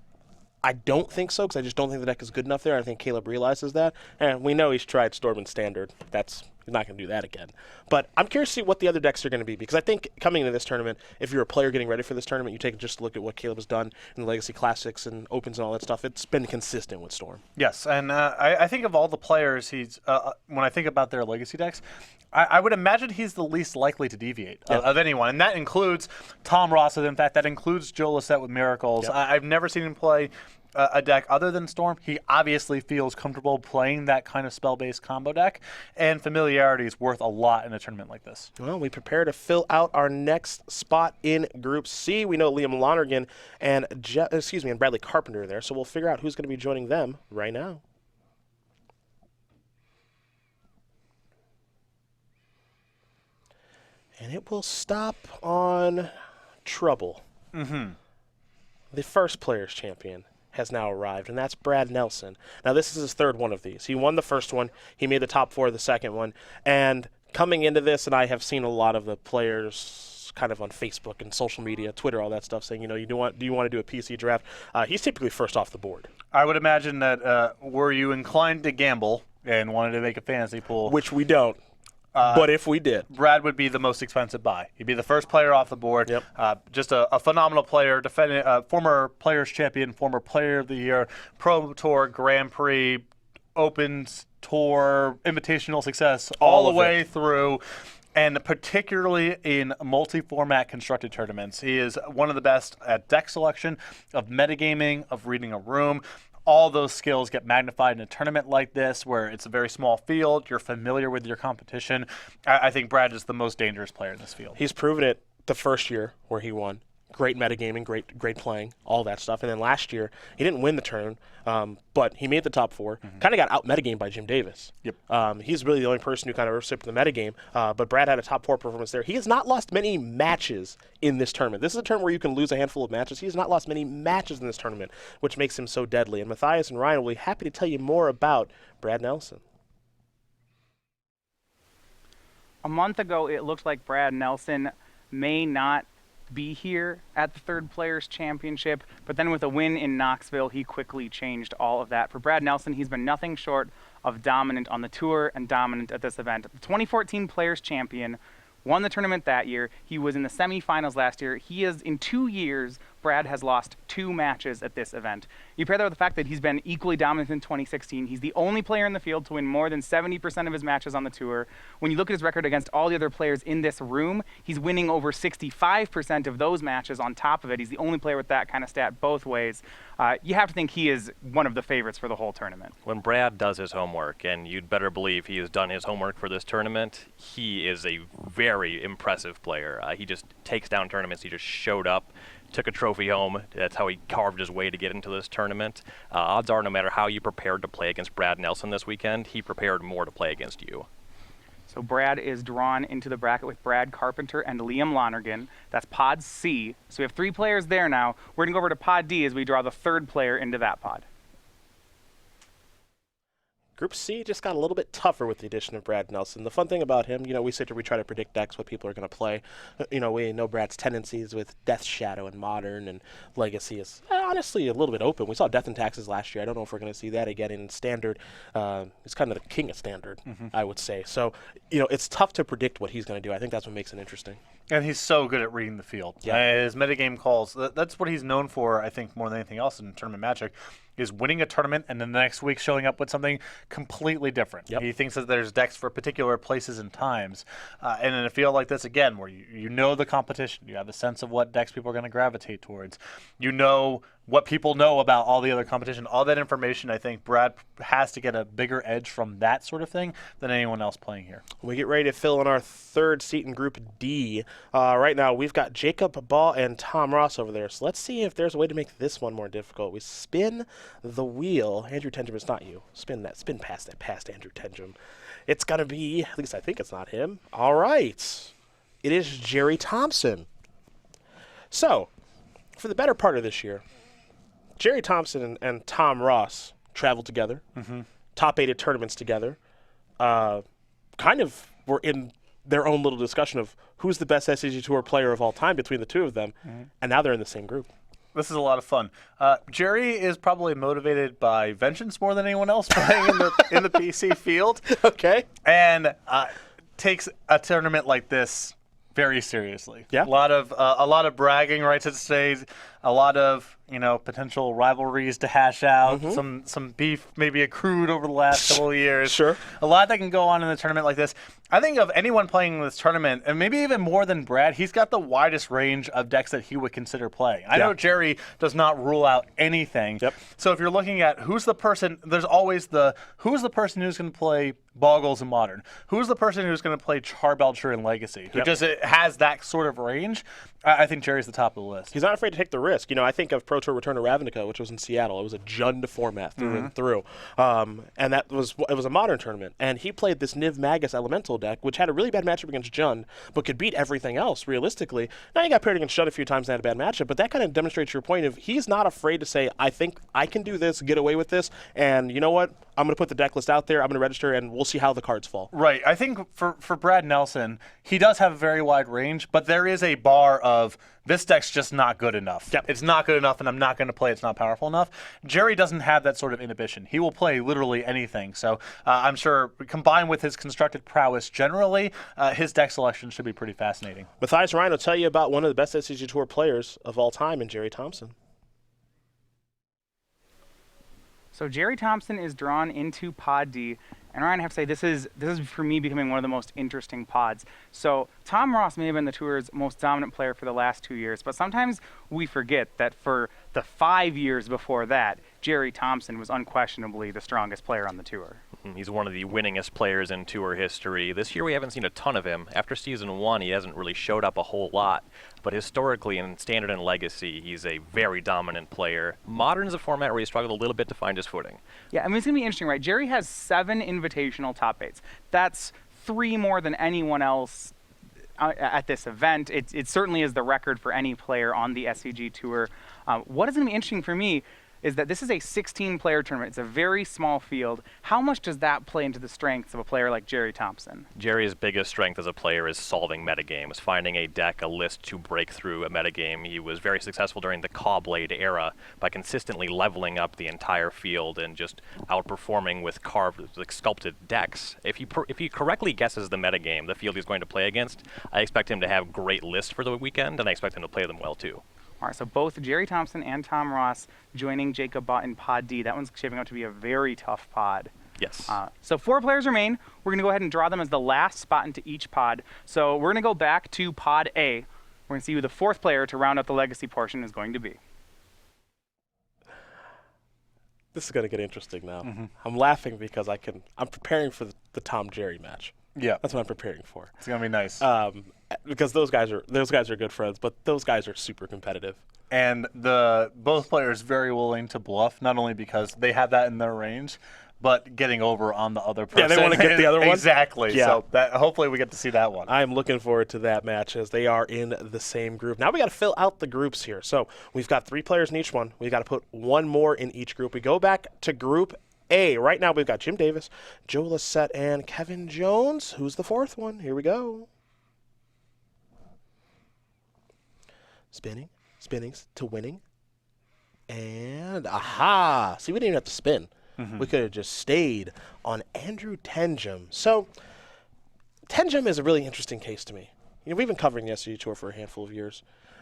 I don't think so, because I just don't think the deck is good enough there. I think Caleb realizes that. And we know he's tried Storm and Standard. He's not going to do that again. But I'm curious to see what the other decks are going to be, because I think coming into this tournament, if you're a player getting ready for this tournament, you take just a look at what Caleb has done in the Legacy Classics and Opens and all that stuff. It's been consistent with Storm. Yes, and I think of all the players when I think about their Legacy decks, I would imagine he's the least likely to deviate of anyone, and that includes Tom Ross. In fact, that includes Joe Lissette with Miracles. Yep. I've never seen him play a deck other than Storm. He obviously feels comfortable playing that kind of spell-based combo deck, and familiarity is worth a lot in a tournament like this. Well, we prepare to fill out our next spot in Group C. We know Liam Lonergan and Bradley Carpenter are there, so we'll figure out who's going to be joining them right now. And it will stop on Trouble. The first Players Champion has now arrived, and that's Brad Nelson. Now, this is his third one of these. He won the first one. He made the top 4 of the second one. And coming into this, and I have seen a lot of the players kind of on Facebook and social media, Twitter, all that stuff, saying, do you want to do a PC draft? He's typically first off the board. I would imagine that were you inclined to gamble and wanted to make a fantasy pool, Which we don't. But if we did, Brad would be the most expensive buy. He'd be the first player off the board. Yep. Just a phenomenal player, former Players Champion, former Player of the Year, Pro Tour, Grand Prix, Opens, Tour, Invitational success, all the way through. And particularly in multi-format constructed tournaments. He is one of the best at deck selection, of metagaming, of reading a room. All those skills get magnified in a tournament like this where it's a very small field. You're familiar with your competition. I think Brad is the most dangerous player in this field. He's proven it the first year where he won. great metagaming, great playing, all that stuff. And then last year, he didn't win the turn, but he made the top 4. Kind of got out metagamed by Jim Davis. Yep. He's really the only person who kind of usurped the metagame. But Brad had a top 4 performance there. He has not lost many matches in this tournament. This is a tournament where you can lose a handful of matches. He has not lost many matches in this tournament, which makes him so deadly. And Matthias and Ryan will be happy to tell you more about Brad Nelson. A month ago, it looked like Brad Nelson may not be here at the Third Players Championship, but then with a win in Knoxville, he quickly changed all of that. For Brad Nelson, he's been nothing short of dominant on the tour and dominant at this event. The 2014 Players Champion, won the tournament that year. He was in the semifinals last year. He is, in 2 years, Brad has lost 2 matches at this event. You pair that with the fact that he's been equally dominant in 2016. He's the only player in the field to win more than 70% of his matches on the tour. When you look at his record against all the other players in this room, he's winning over 65% of those matches on top of it. He's the only player with that kind of stat both ways. You have to think he is one of the favorites for the whole tournament. When Brad does his homework, and you'd better believe he has done his homework for this tournament, he is a very impressive player. He just takes down tournaments. He just showed up, took a trophy home. That's how he carved his way to get into this tournament. Odds are, no matter how you prepared to play against Brad Nelson this weekend, he prepared more to play against you. So Brad is drawn into the bracket with Brad Carpenter and Liam Lonergan. That's Pod C. So we have 3 players there now. We're going to go over to Pod D as we draw the 3rd player into that pod. Group C just got a little bit tougher with the addition of Brad Nelson. The fun thing about him, we sit here, we try to predict decks, what people are going to play. We know Brad's tendencies with Death Shadow and Modern, and Legacy is honestly a little bit open. We saw Death and Taxes last year. I don't know if we're going to see that again in Standard. He's kind of the king of Standard, I would say. So, it's tough to predict what he's going to do. I think that's what makes it interesting. And he's so good at reading the field. Yeah. His metagame calls, that's what he's known for, I think, more than anything else in tournament magic, is winning a tournament and then the next week showing up with something completely different. Yep. He thinks that there's decks for particular places and times. And in a field like this, again, where you know the competition, you have a sense of what decks people are going to gravitate towards, you know what people know about all the other competition, all that information, I think Brad has to get a bigger edge from that sort of thing than anyone else playing here. We get ready to fill in our 3rd seat in Group D. Right now, we've got Jacob Ball and Tom Ross over there. So let's see if there's a way to make this one more difficult. We spin the wheel. Andrew Tenjum, it's not you. Spin past Andrew Tenjum. It's going to be, at least I think it's not him. All right. It is Jerry Thompson. So, for the better part of this year, Jerry Thompson and Tom Ross traveled together, top 8 at tournaments together, kind of were in their own little discussion of who's the best SCG Tour player of all time between the 2 of them, and now they're in the same group. This is a lot of fun. Jerry is probably motivated by vengeance more than anyone else playing in the PC field. Okay. And takes a tournament like this very seriously. Yeah. A lot of bragging rights at stake, a lot of potential rivalries to hash out, some beef maybe accrued over the last couple of years. Sure. A lot that can go on in a tournament like this. I think of anyone playing this tournament, and maybe even more than Brad, he's got the widest range of decks that he would consider playing. I know Jerry does not rule out anything. Yep. So if you're looking at who's the person, there's always who's the person who's going to play Boggles in Modern? Who's the person who's going to play Charbelcher in Legacy? Who just has that sort of range? I think Jerry's the top of the list. He's not afraid to take the risk. I think of Pro Tour Return to Ravnica, which was in Seattle. It was a Jund format through and through. And it was a Modern tournament. And he played this Niv Magus Elemental deck, which had a really bad matchup against Jund, but could beat everything else, realistically. Now, he got paired against Jund a few times and had a bad matchup, but that kind of demonstrates your point of he's not afraid to say, I think I can do this, get away with this, and you know what? I'm going to put the deck list out there, I'm going to register, and we'll see how the cards fall. Right. I think for Brad Nelson, he does have a very wide range, but there is a bar of this deck's just not good enough. Yep. It's not good enough, and I'm not going to play. It's not powerful enough. Jerry doesn't have that sort of inhibition. He will play literally anything. So I'm sure, combined with his constructed prowess generally, his deck selection should be pretty fascinating. Matthias Ryan will tell you about one of the best SCG Tour players of all time in Jerry Thompson. So Jerry Thompson is drawn into Pod D, and Ryan, I have to say this is for me becoming one of the most interesting pods. So Tom Ross may have been the tour's most dominant player for the last 2 years, but sometimes we forget that for the 5 years before that, Jerry Thompson was unquestionably the strongest player on the tour. He's one of the winningest players in tour history. This year we haven't seen a ton of him. After season 1, he hasn't really showed up a whole lot. But historically, in Standard and Legacy, he's a very dominant player. Modern is a format where he struggled a little bit to find his footing. Yeah, I mean, it's going to be interesting, right? Jerry has 7 invitational top 8s. That's 3 more than anyone else at this event. It certainly is the record for any player on the SCG Tour. What is going to be interesting for me is that this is a 16-player tournament. It's a very small field. How much does that play into the strengths of a player like Jerry Thompson? Jerry's biggest strength as a player is solving metagames, finding a deck, a list to break through a metagame. He was very successful during the Cawblade era by consistently leveling up the entire field and just outperforming with carved, like sculpted decks. If he correctly guesses the metagame, the field he's going to play against, I expect him to have great lists for the weekend, and I expect him to play them well too. All right, so both Jerry Thompson and Tom Ross joining Jacob Bott in Pod D. That one's shaping up to be a very tough pod. Yes. So 4 players remain. We're going to go ahead and draw them as the last spot into each pod. So we're going to go back to Pod A. We're going to see who the 4th player to round out the legacy portion is going to be. This is going to get interesting now. I'm laughing because I'm preparing for the Tom Jerry match. Yeah, That's what I'm preparing for. it's gonna be nice. Because those guys are good friends, but those guys are super competitive. And both players very willing to bluff, not only because they have that in their range, but getting over on the other person. Yeah, they want to get the other one. Exactly. Yeah. So hopefully we get to see that one. I'm looking forward to that match as they are in the same group. Now we got to fill out the groups here. So we've got 3 players in each one. We got to put 1 more in each group. We go back to Group A. Right now we've got Jim Davis, Joe Lissette, and Kevin Jones. Who's the 4th one? Here we go. Spinning to winning. And aha! See, we didn't even have to spin. We could have just stayed on Andrew Tenjum. So Tenjum is a really interesting case to me. You know, we've been covering the SCG Tour for a handful of years,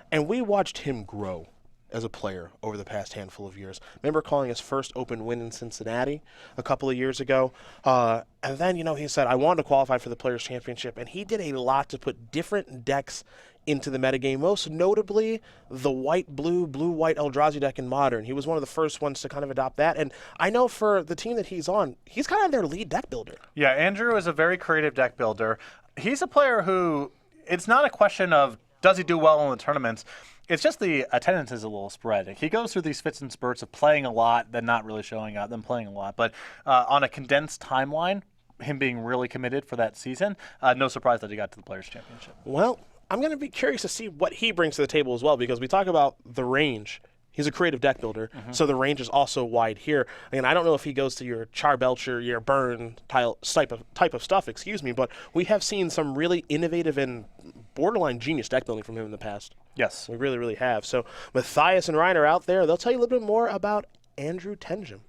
and we watched him grow as a player over the past handful of years. Remember calling his first open win in Cincinnati a couple of years ago? And then, he said, I wanted to qualify for the Players' Championship, and he did a lot to put different decks into the metagame, most notably the white-blue, blue-white Eldrazi deck in Modern. He was one of the first ones to kind of adopt that, and I know for the team that he's on, he's kind of their lead deck builder. Yeah, Andrew is a very creative deck builder. He's a player who, it's not a question of does he do well in the tournaments, it's just the attendance is a little sporadic. He goes through these fits and spurts of playing a lot, then not really showing up, then playing a lot. But on a condensed timeline, him being really committed for that season, no surprise that he got to the Players' Championship. Well, I'm going to be curious to see what he brings to the table as well, because we talk about the range. He's a creative deck builder, so the range is also wide here. And I don't know if he goes to your Char Belcher, your Burn type of stuff, but we have seen some really innovative and borderline genius deck building from him in the past. Yes. We really, really have. So Matthias and Ryan are out there. They'll tell you a little bit more about Andrew Tenjum.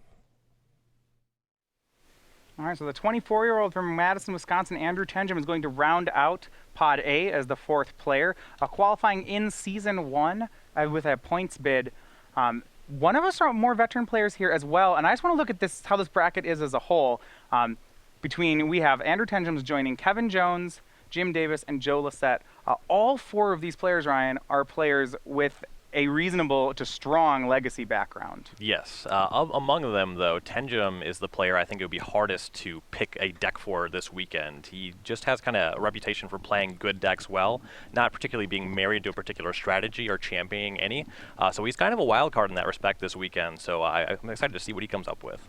All right, so the 24-year-old from Madison, Wisconsin, Andrew Tenjum, is going to round out Pod A as the 4th player, qualifying in Season 1 with a points bid. One of us are more veteran players here as well, and I just want to look at this, how this bracket is as a whole. We have Andrew Tenjum's joining Kevin Jones, Jim Davis, and Joe Lissette. All 4 of these players, Ryan, are players with a reasonable to strong legacy background. Yes. Among them, though, Tenjum is the player I think it would be hardest to pick a deck for this weekend. He just has kind of a reputation for playing good decks well, not particularly being married to a particular strategy or championing any. So he's kind of a wild card in that respect this weekend, so I'm excited to see what he comes up with.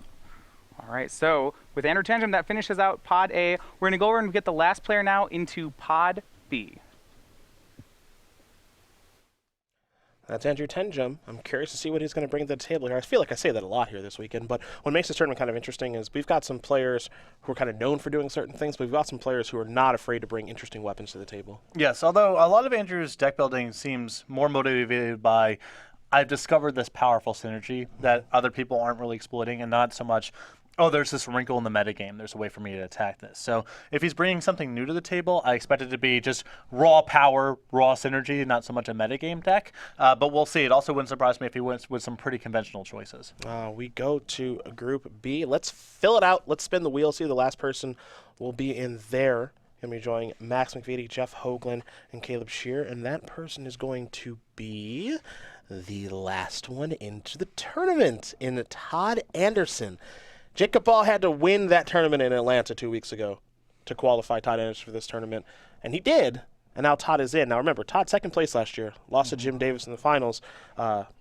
All right, so with Andrew Tenjum, that finishes out Pod A. We're going to go over and get the last player now into Pod B. That's Andrew Tenjum. I'm curious to see what he's going to bring to the table here. I feel like I say that a lot here this weekend, but what makes this tournament kind of interesting is we've got some players who are kind of known for doing certain things, but we've got some players who are not afraid to bring interesting weapons to the table. Yes, although a lot of Andrew's deck building seems more motivated by I've discovered this powerful synergy that other people aren't really exploiting, and not so much, oh, there's this wrinkle in the metagame, there's a way for me to attack this. So if he's bringing something new to the table, I expect it to be just raw power, raw synergy, not so much a metagame deck. But we'll see. It also wouldn't surprise me if he went with some pretty conventional choices. We go to Group B. Let's fill it out. Let's spin the wheel, see who the last person will be in there. Going to be joining Max McVitie, Jeff Hoagland, and Caleb Scheer, and that person is going to be the last one into the tournament in Todd Anderson. Jacob Ball had to win that tournament in Atlanta 2 weeks ago to qualify Todd Anderson for this tournament, and he did. And now Todd is in. Now remember, Todd second place last year, lost to Jim Davis in the finals.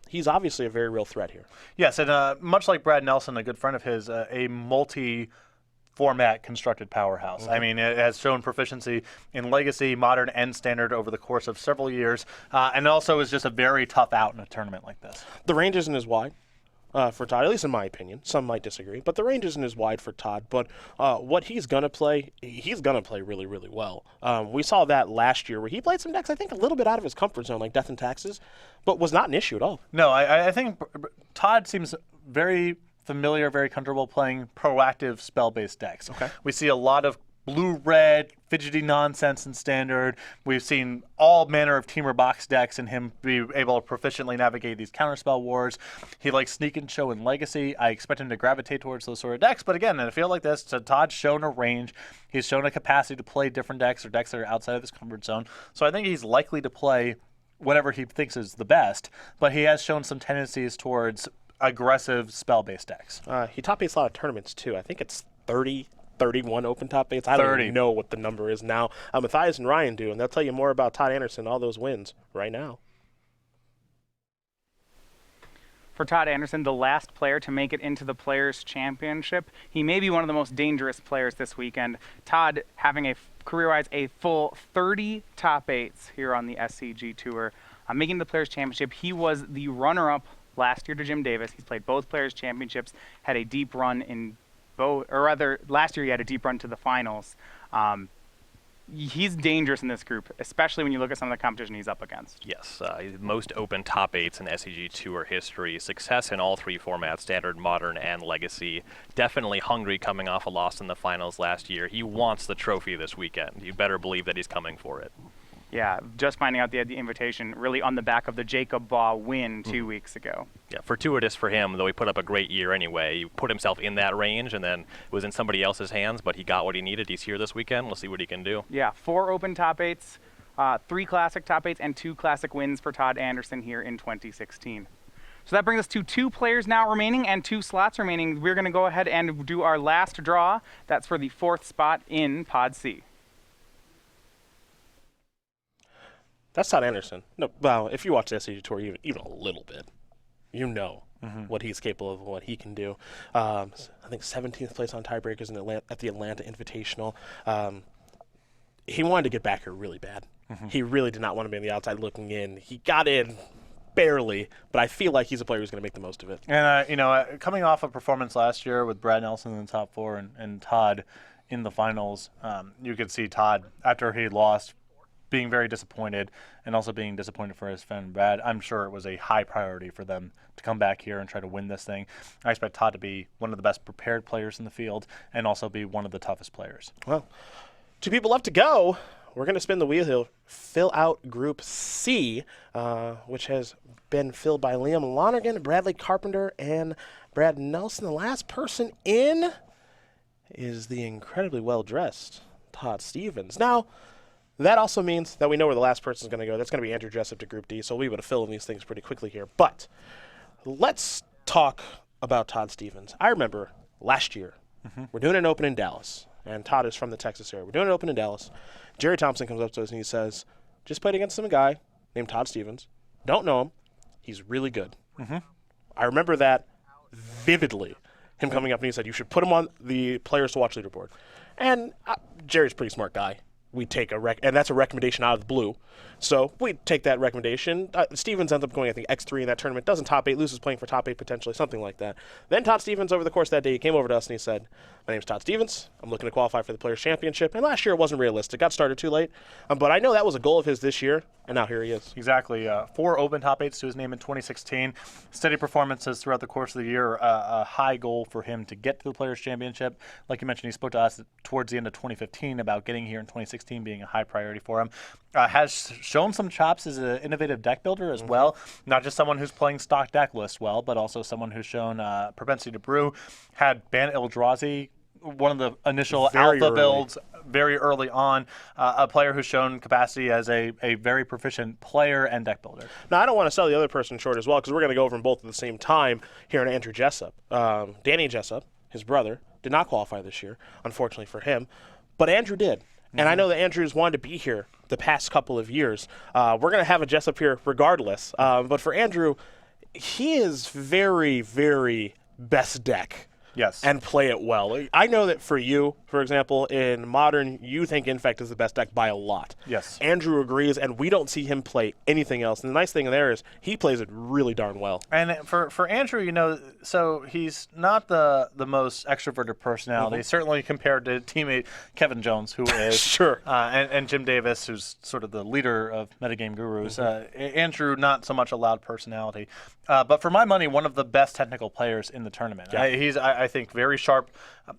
He's obviously a very real threat here. Yes, and much like Brad Nelson, a good friend of his, a multi-format constructed powerhouse. I mean, it has shown proficiency in Legacy, Modern, and Standard over the course of several years, and also is just a very tough out in a tournament like this. The range isn't as wide for Todd, at least in my opinion. Some might disagree, but the range isn't as wide for Todd. But what he's going to play really, really well. We saw that last year where he played some decks, I think, a little bit out of his comfort zone, like Death and Taxes, but was not an issue at all. No, I think Todd seems very familiar, very comfortable playing proactive spell-based decks. Okay. We see a lot of blue-red, fidgety nonsense in Standard. We've seen all manner of Teamer box decks and him be able to proficiently navigate these counterspell wars. He likes Sneak and Show in Legacy. I expect him to gravitate towards those sort of decks. But again, in a field like this, so Todd's shown a range. He's shown a capacity to play different decks or decks that are outside of his comfort zone. So I think he's likely to play whatever he thinks is the best. But he has shown some tendencies towards aggressive spell-based decks. He top eights a lot of tournaments, too. I think it's 31 open top eights. I don't even know what the number is now. Matthias and Ryan do, and they'll tell you more about Todd Anderson, all those wins right now. For Todd Anderson, the last player to make it into the Players' Championship, he may be one of the most dangerous players this weekend. Todd having career-wise a full 30 top eights here on the SCG Tour. Making the Players' Championship, he was the runner-up last year to Jim Davis. He's played both Players' Championships, had a deep run in both, or rather, last year he had a deep run to the finals. He's dangerous in this group, especially when you look at some of the competition he's up against. Yes, most open top eights in SCG Tour history. Success in all three formats, Standard, Modern, and Legacy. Definitely hungry coming off a loss in the finals last year. He wants the trophy this weekend. You better believe that he's coming for it. Yeah, just finding out they had the invitation really on the back of the Jacob Baugh win 2 weeks ago. Yeah, fortuitous for him, though he put up a great year anyway. He put himself in that range and then it was in somebody else's hands, but he got what he needed. He's here this weekend. We'll see what he can do. Yeah, 4 open top eights, 3 classic top eights, and 2 classic wins for Todd Anderson here in 2016. So that brings us to 2 players now remaining and 2 slots remaining. We're going to go ahead and do our last draw. That's for the 4th spot in Pod C. That's Todd Anderson. No, well, if you watch the SCG Tour even a little bit, you know what he's capable of, what he can do. I think 17th place on tiebreakers at the Atlanta Invitational. He wanted to get back here really bad. He really did not want to be on the outside looking in. He got in barely, but I feel like he's a player who's going to make the most of it. And, coming off a performance last year with Brad Nelson in the top 4 and Todd in the finals, you could see Todd, after he lost, being very disappointed and also being disappointed for his friend Brad. I'm sure it was a high priority for them to come back here and try to win this thing. I expect Todd to be one of the best prepared players in the field and also be one of the toughest players. Well, 2 people left to go. We're going to spin the wheel here. Fill out Group C, which has been filled by Liam Lonergan, Bradley Carpenter, and Brad Nelson. The last person in is the incredibly well-dressed Todd Stevens. Now, that also means that we know where the last person is going to go. That's going to be Andrew Jessup to Group D, so we'll be able to fill in these things pretty quickly here. But let's talk about Todd Stevens. I remember last year, we're doing an open in Dallas, and Todd is from the Texas area. We're doing an open in Dallas. Jerry Thompson comes up to us and he says, just played against some guy named Todd Stevens. Don't know him. He's really good. I remember that vividly, him coming up and he said, you should put him on the players to watch leaderboard. And Jerry's a pretty smart guy. We take and that's a recommendation out of the blue. So we take that recommendation. Stevens ends up going, I think, X3 in that tournament. Doesn't top 8, loses playing for top 8 potentially, something like that. Then Todd Stevens, over the course of that day, he came over to us and he said, my name's Todd Stevens. I'm looking to qualify for the Players' Championship. And last year it wasn't realistic. Got started too late. But I know that was a goal of his this year, and now here he is. Exactly. 4 open top 8s to his name in 2016. Steady performances throughout the course of the year. A high goal for him to get to the Players' Championship. Like you mentioned, he spoke to us towards the end of 2015 about getting here in 2016 being a high priority for him. Has shown some chops as an innovative deck builder as well. Not just someone who's playing stock deck lists well, but also someone who's shown propensity to brew. Had Ban Eldrazi, one of the initial alpha builds very early on, a player who's shown capacity as a very proficient player and deck builder. Now, I don't want to sell the other person short as well, because we're going to go over them both at the same time here in Andrew JESSUP. Danny JESSUP, his brother, did not qualify this year, unfortunately for him, but Andrew did. And I know that Andrew's wanted to be here the past couple of years. We're going to have a JESSUP here regardless. But for Andrew, he is very, very best deck. Yes. And play it well. I know that for you, for example, in Modern, you think Infect is the best deck by a lot. Yes. Andrew agrees, and we don't see him play anything else. And the nice thing there is he plays it really darn well. And for Andrew, you know, so he's not the most extroverted personality, certainly compared to teammate Kevin Jones, who is. Sure. And Jim Davis, who's sort of the leader of Metagame Gurus. Andrew, not so much a loud personality. But for my money, one of the best technical players in the tournament. Yeah. I think very sharp,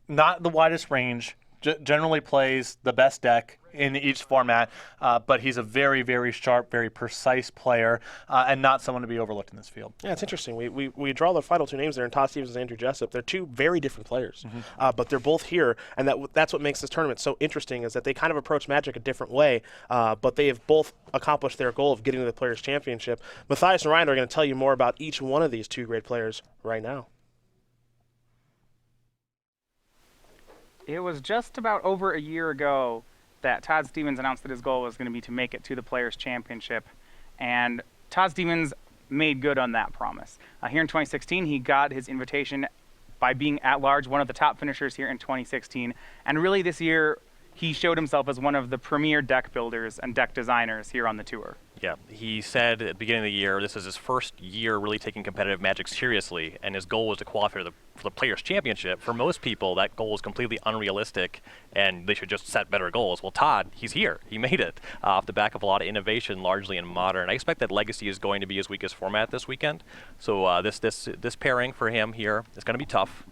not the widest range, generally plays the best deck in each format, but he's a very, very sharp, very precise player, and not someone to be overlooked in this field. Yeah, it's interesting. We draw the final two names there, and Todd Stevens and Andrew JESSUP. They're two very different players, but they're both here, and that's what makes this tournament so interesting, is that they kind of approach Magic a different way, but they have both accomplished their goal of getting to the Players' Championship. Matthias and Ryan are going to tell you more about each one of these two great players right now. It was just about over a year ago that Todd Stevens announced that his goal was going to be to make it to the Players' Championship, and Todd Stevens made good on that promise. Here in 2016, he got his invitation by being at large one of the top finishers here in 2016, and really this year he showed himself as one of the premier deck builders and deck designers here on the tour. Yeah, he said at the beginning of the year, this is his first year really taking competitive Magic seriously, and his goal was to qualify for the Players' Championship. For most people, that goal is completely unrealistic, and they should just set better goals. Well, Todd, he's here. He made it off the back of a lot of innovation, largely in Modern. I expect that Legacy is going to be his weakest format this weekend, so this pairing for him here is going to be tough.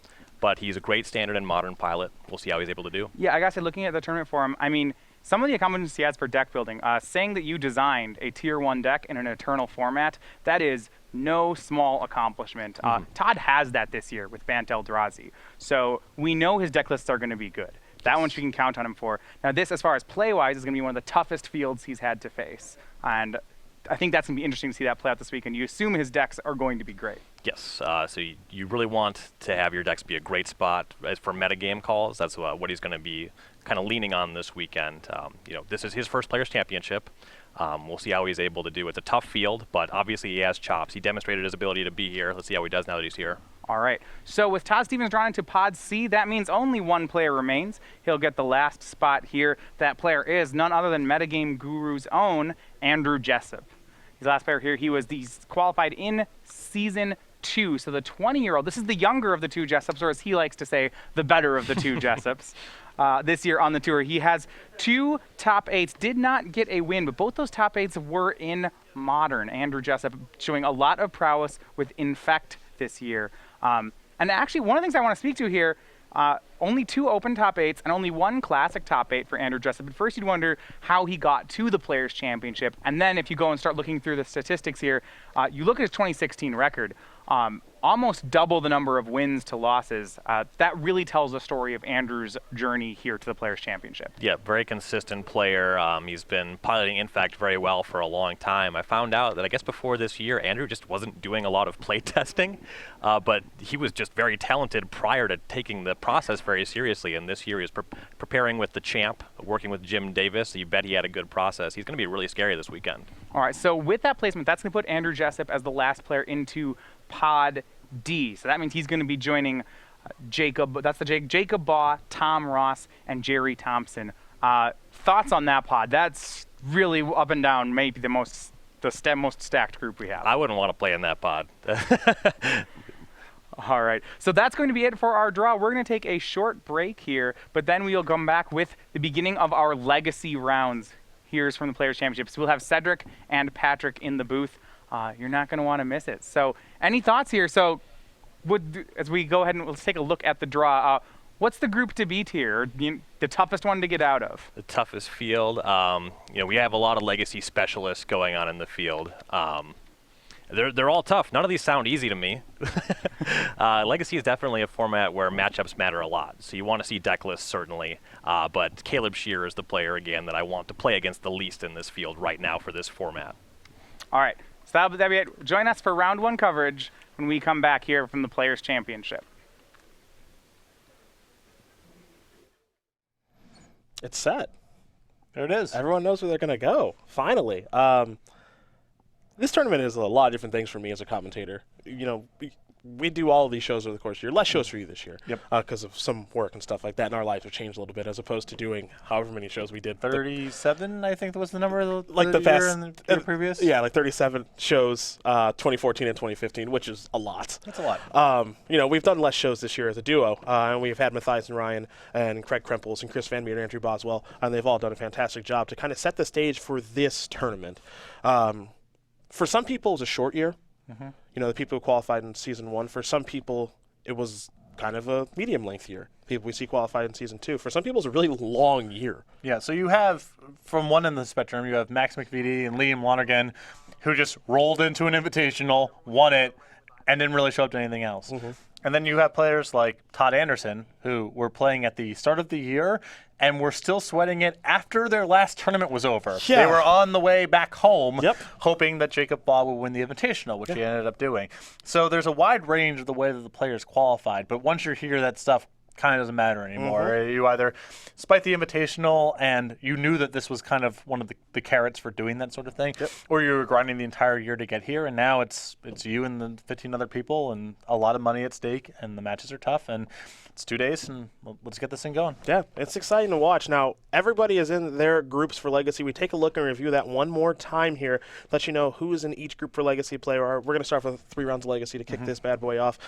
But he's a great Standard and Modern pilot. We'll see how he's able to do. Yeah, I gotta say, looking at the tournament for him, I mean, some of the accomplishments he has for deck building, saying that you designed a Tier 1 deck in an Eternal format, that is no small accomplishment. Todd has that this year with Bant Eldrazi. So we know his deck lists are going to be good. That one you can count on him for. Now this, as far as play-wise, is going to be one of the toughest fields he's had to face. And I think that's going to be interesting to see that play out this weekend. You assume his decks are going to be great. Yes, so you really want to have your decks be a great spot as for metagame calls. That's what he's going to be kind of leaning on this weekend. This is his first Players' Championship. We'll see how he's able to do. It's a tough field, but obviously he has chops. He demonstrated his ability to be here. Let's see how he does now that he's here. All right, so with Todd Stevens drawn into Pod C, that means only one player remains. He'll get the last spot here. That player is none other than Metagame Guru's own Andrew JESSUP. He's the last player here. He's qualified in Season 2, so the 20-year-old. This is the younger of the two JESSUPs, or as he likes to say, the better of the two JESSUPs. This year on the tour, he has 2 top 8s. Did not get a win, but both those top 8s were in Modern. Andrew JESSUP showing a lot of prowess with Infect this year. And actually, one of the things I want to speak to here, only 2 open top 8s and only 1 classic top 8 for Andrew JESSUP. At first, you'd wonder how he got to the Players' Championship. And then if you go and start looking through the statistics here, you look at his 2016 record, almost double the number of wins to losses. That really tells the story of Andrew's journey here to the Players' Championship. Yeah, very consistent player. He's been piloting Infect very well for a long time. I found out that I guess before this year, Andrew just wasn't doing a lot of play testing, but he was just very talented prior to taking the process very seriously. And this year he was preparing with the champ, working with Jim Davis. So you bet he had a good process. He's going to be really scary this weekend. All right, so with that placement, that's going to put Andrew JESSUP as the last player into Pod D. So that means he's going to be joining Jacob Baugh, Tom Ross, and Jerry Thompson. Thoughts on that pod? That's really up and down, maybe the most stacked group we have. I wouldn't want to play in that pod. All right, so that's going to be it for our draw. We're going to take a short break here, but then we'll come back with the beginning of our legacy rounds. Here's from the Players' Championship. So we'll have Cedric and Patrick in the booth. You're not going to want to miss it. So any thoughts here? So as we go ahead and let's take a look at the draw, what's the group to beat here? The toughest one to get out of? The toughest field. We have a lot of legacy specialists going on in the field. They're all tough. None of these sound easy to me. Legacy is definitely a format where matchups matter a lot. So you want to see deck lists, certainly. But Caleb Scheer is the player, again, that I want to play against the least in this field right now for this format. All right, so that'll be it. Join us for round 1 coverage when we come back here from the Players' Championship. It's set. There it is. Everyone knows where they're going to go, finally. This tournament is a lot of different things for me as a commentator. You know, we do all of these shows over the course of the year. Less shows for you this year. Yep. Because of some work and stuff like that, and our lives have changed a little bit as opposed to doing however many shows we did. 37, I think that was the number of Like the the year past, and the year previous. Yeah, like 37 shows, 2014 and 2015, which is a lot. That's a lot. You know, we've done less shows this year as a duo, and we've had Matthias and Ryan and Craig Krempels and Chris Van Meter and Andrew Boswell, and they've all done a fantastic job to kind of set the stage for this tournament. For some people, it was a short year. You know, the people who qualified in Season 1. For some people, it was kind of a medium-length year. People we see qualified in Season 2. For some people, it's a really long year. Yeah, so you have, from one end of the spectrum, you have Max McVitie and Liam Lonergan, who just rolled into an invitational, won it, and didn't really show up to anything else. And then you have players like Todd Anderson, who were playing at the start of the year and were still sweating it after their last tournament was over. Yeah. They were on the way back home, Yep. hoping that Jacob Baugh would win the Invitational, which he ended up doing. So there's a wide range of the way that the players qualified, but once you're here, that stuff kind of doesn't matter anymore. You either spite the Invitational and you knew that this was kind of one of the carrots for doing that sort of thing, or you were grinding the entire year to get here, and now it's you and the 15 other people and a lot of money at stake, and the matches are tough, and it's 2 days, and let's get this thing going. Yeah, it's exciting to watch. Now, everybody is in their groups for Legacy. We take a look and review that one more time here, let you know who's in each group for Legacy play. We're going to start with 3 rounds of Legacy to kick this bad boy off.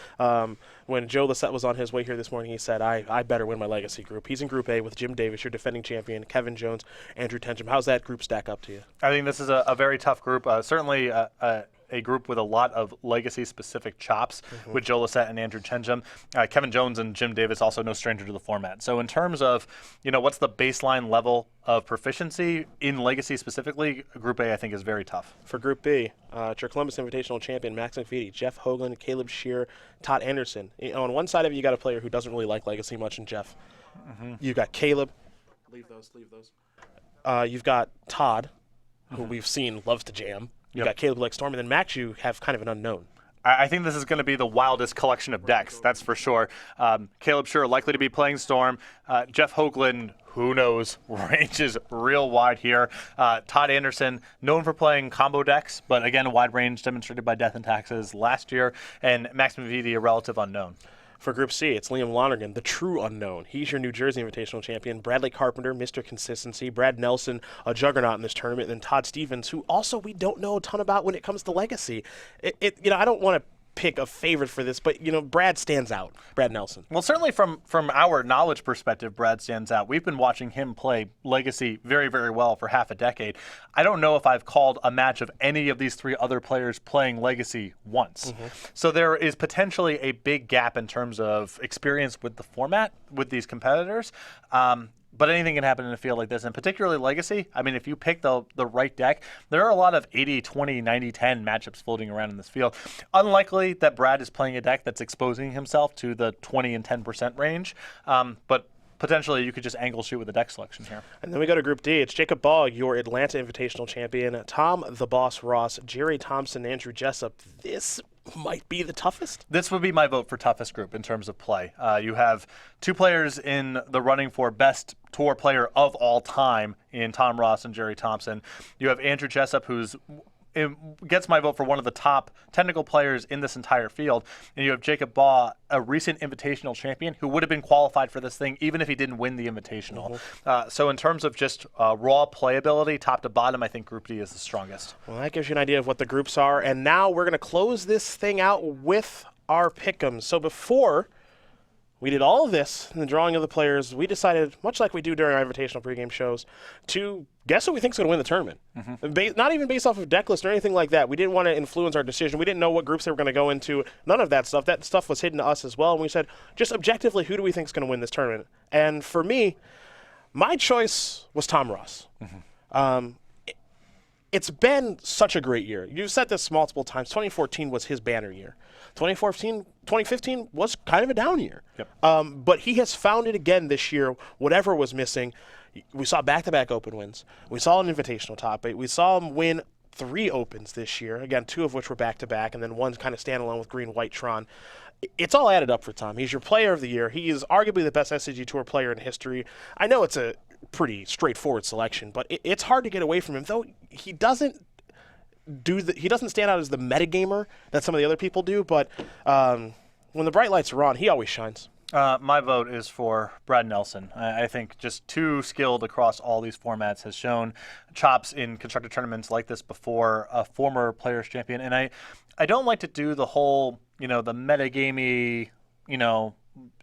When Joe Lissette was on his way here this morning, he said, I better win my Legacy group. He's in Group A with Jim Davis, your defending champion, Kevin Jones, Andrew Tenjum. How's that group stack up to you? I think this is a very tough group. Certainly a group with a lot of Legacy-specific chops with Joe Lissette and Andrew Tenjum. Kevin Jones and Jim Davis, also no stranger to the format. So in terms of, you know, what's the baseline level of proficiency in Legacy specifically, Group A I think is very tough. For Group B, it's your Columbus Invitational champion, Max McVitie, Jeff Hoagland, Caleb Scheer, Todd Anderson. On one side of it, you got a player who doesn't really like Legacy much in Jeff. You've got Caleb. Leave those. You've got Todd, who we've seen loves to jam. You've got Caleb like Storm, and then Max, you have kind of an unknown. I think this is going to be the wildest collection of decks, that's for sure. Caleb Scheer likely to be playing Storm. Jeff Hoagland, who knows, range is real wide here. Todd Anderson, known for playing combo decks, but again, a wide range demonstrated by Death and Taxes last year. And Max McVitie, a relative unknown. For Group C, it's Liam Lonergan, the true unknown. He's your New Jersey Invitational champion. Bradley Carpenter, Mr. Consistency. Brad Nelson, a juggernaut in this tournament. And then Todd Stevens, who also we don't know a ton about when it comes to Legacy. You know, I don't want to pick a favorite for this, but, you know, Brad stands out. Brad Nelson. Well, certainly from our knowledge perspective, Brad stands out. We've been watching him play Legacy very, very well for half a decade. I don't know if I've called a match of any of these 3 other players playing Legacy once. So there is potentially a big gap in terms of experience with the format with these competitors. But anything can happen in a field like this, and particularly Legacy. I mean, if you pick the right deck, there are a lot of 80-20, 90-10 matchups floating around in this field. Unlikely that Brad is playing a deck that's exposing himself to the 20 and 10% range, but potentially you could just angle shoot with the deck selection here. And then we go to Group D. It's Jacob Baugh, your Atlanta Invitational champion, Tom the Boss Ross, Jerry Thompson, Andrew Jessup. This might be the toughest. This would be my vote for toughest group in terms of play. You have 2 players in the running for best tour player of all time in Tom Ross and Jerry Thompson. You have Andrew Jessup, who's gets my vote for one of the top technical players in this entire field. And you have Jacob Baugh, a recent Invitational champion who would have been qualified for this thing even if he didn't win the Invitational. So in terms of just raw playability, top to bottom, I think Group D is the strongest. Well, that gives you an idea of what the groups are. And now we're going to close this thing out with our pick'ems. So before we did all of this in the drawing of the players, we decided, much like we do during our Invitational pregame shows, to guess who we think is going to win the tournament. Not even based off of deck list or anything like that. We didn't want to influence our decision. We didn't know what groups they were going to go into. None of that stuff. That stuff was hidden to us as well. And we said, just objectively, who do we think is going to win this tournament? And for me, my choice was Tom Ross. it's been such a great year. You've said this multiple times. 2014 was his banner year. 2015 was kind of a down year. Yep. But he has found it again this year, whatever was missing. We saw back-to-back open wins. We saw an invitational top 8. We saw him win 3 opens this year, again, 2 of which were back-to-back, and then one kind of standalone with Green-White Tron. It's all added up for Tom. He's your player of the year. He is arguably the best SCG Tour player in history. I know it's a pretty straightforward selection, but it's hard to get away from him, though he doesn't stand out as the metagamer that some of the other people do, but when the bright lights are on, he always shines. My vote is for Brad Nelson. I think just too skilled across all these formats, has shown chops in constructed tournaments like this before, a former Players Champion. And I don't like to do the whole, the metagamey,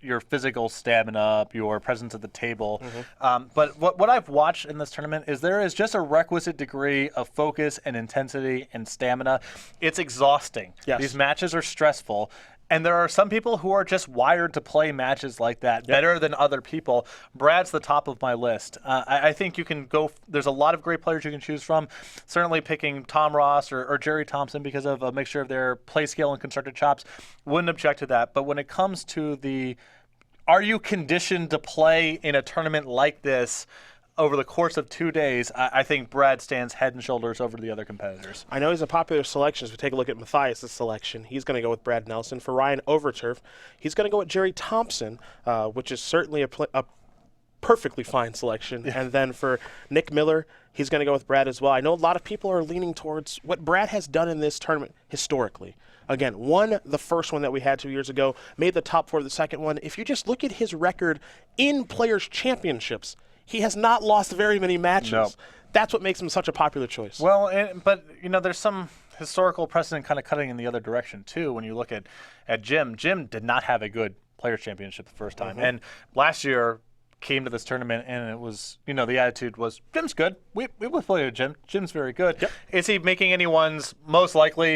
your physical stamina, your presence at the table. But what I've watched in this tournament is there is just a requisite degree of focus and intensity and stamina. It's exhausting. Yes. These matches are stressful. And there are some people who are just wired to play matches like that better than other people. Brad's the top of my list. I think you can go – there's a lot of great players you can choose from. Certainly picking Tom Ross or Jerry Thompson because of a mixture of their play skill and constructed chops, wouldn't object to that. But when it comes to the are you conditioned to play in a tournament like this – over the course of 2 days, I think Brad stands head and shoulders over the other competitors. I know he's a popular selection. As we take a look at Matthias' selection, he's going to go with Brad Nelson. For Ryan Overturf, he's going to go with Jerry Thompson, which is certainly a perfectly fine selection. And then for Nick Miller, he's going to go with Brad as well. I know a lot of people are leaning towards what Brad has done in this tournament historically. Again, won the first one that we had 2 years ago, made the top 4 the second one. If you just look at his record in Players' Championships, he has not lost very many matches. No. That's what makes him such a popular choice. Well, but there's some historical precedent kind of cutting in the other direction too. When you look at Jim did not have a good Players Championship the first time, and last year came to this tournament and it was the attitude was Jim's good. We will play with Jim. Jim's very good. Yep. Is he making anyone's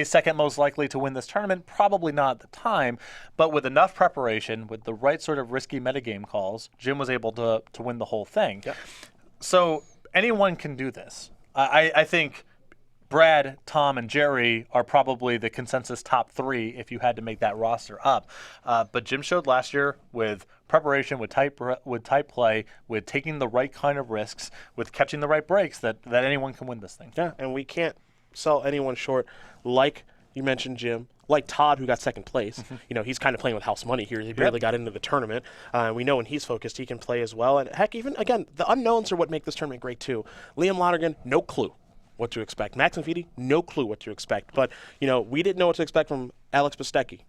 second most likely to win this tournament? Probably not at the time, but with enough preparation, with the right sort of risky metagame calls, Jim was able to win the whole thing. Yep. So anyone can do this. I think Brad, Tom, and Jerry are probably the consensus top 3 if you had to make that roster up. But Jim showed last year with preparation, with tight play, with taking the right kind of risks, with catching the right breaks, that anyone can win this thing. Yeah, and we can't sell anyone short. Like you mentioned, Jim, like Todd, who got second place. He's kind of playing with house money here. He barely got into the tournament. We know when he's focused, he can play as well. And heck, even, again, the unknowns are what make this tournament great too. Liam Lonergan, no clue what to expect. Max Viti, no clue what to expect. But, we didn't know what to expect from Alex Bistecki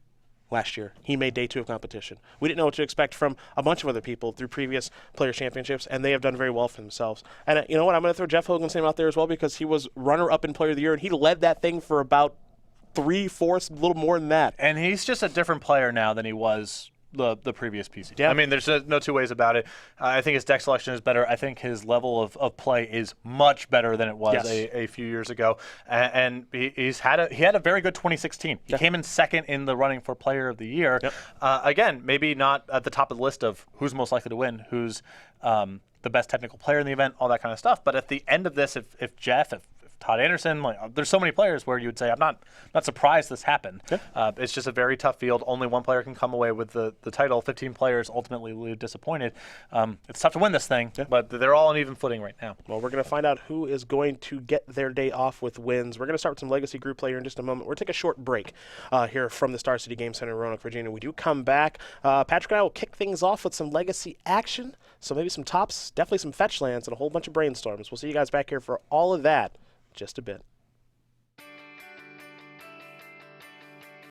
last year. He made day 2 of competition. We didn't know what to expect from a bunch of other people through previous Player Championships, and they have done very well for themselves. And you know what? I'm going to throw Jeff Hogan's name out there as well because he was runner-up in Player of the Year, and he led that thing for about 3/4, a little more than that. And he's just a different player now than he was the previous PC. Yeah. I mean, there's no two ways about it. I think his deck selection is better. I think his level of play is much better than it was a few years ago. And he had a very good 2016. He came in second in the running for Player of the Year. Yep. Again, maybe not at the top of the list of who's most likely to win, who's the best technical player in the event, all that kind of stuff. But at the end of this, if Jeff, if Todd Anderson, there's so many players where you would say, I'm not surprised this happened. Yeah. It's just a very tough field. Only one player can come away with the title. 15 players ultimately leave disappointed. It's tough to win this thing, but they're all on even footing right now. Well, we're going to find out who is going to get their day off with wins. We're going to start with some Legacy Group play here in just a moment. We're going to take a short break here from the Star City Game Center in Roanoke, Virginia. We do come back. Patrick and I will kick things off with some Legacy action, so maybe some tops, definitely some fetch lands, and a whole bunch of brainstorms. We'll see you guys back here for all of that just a bit.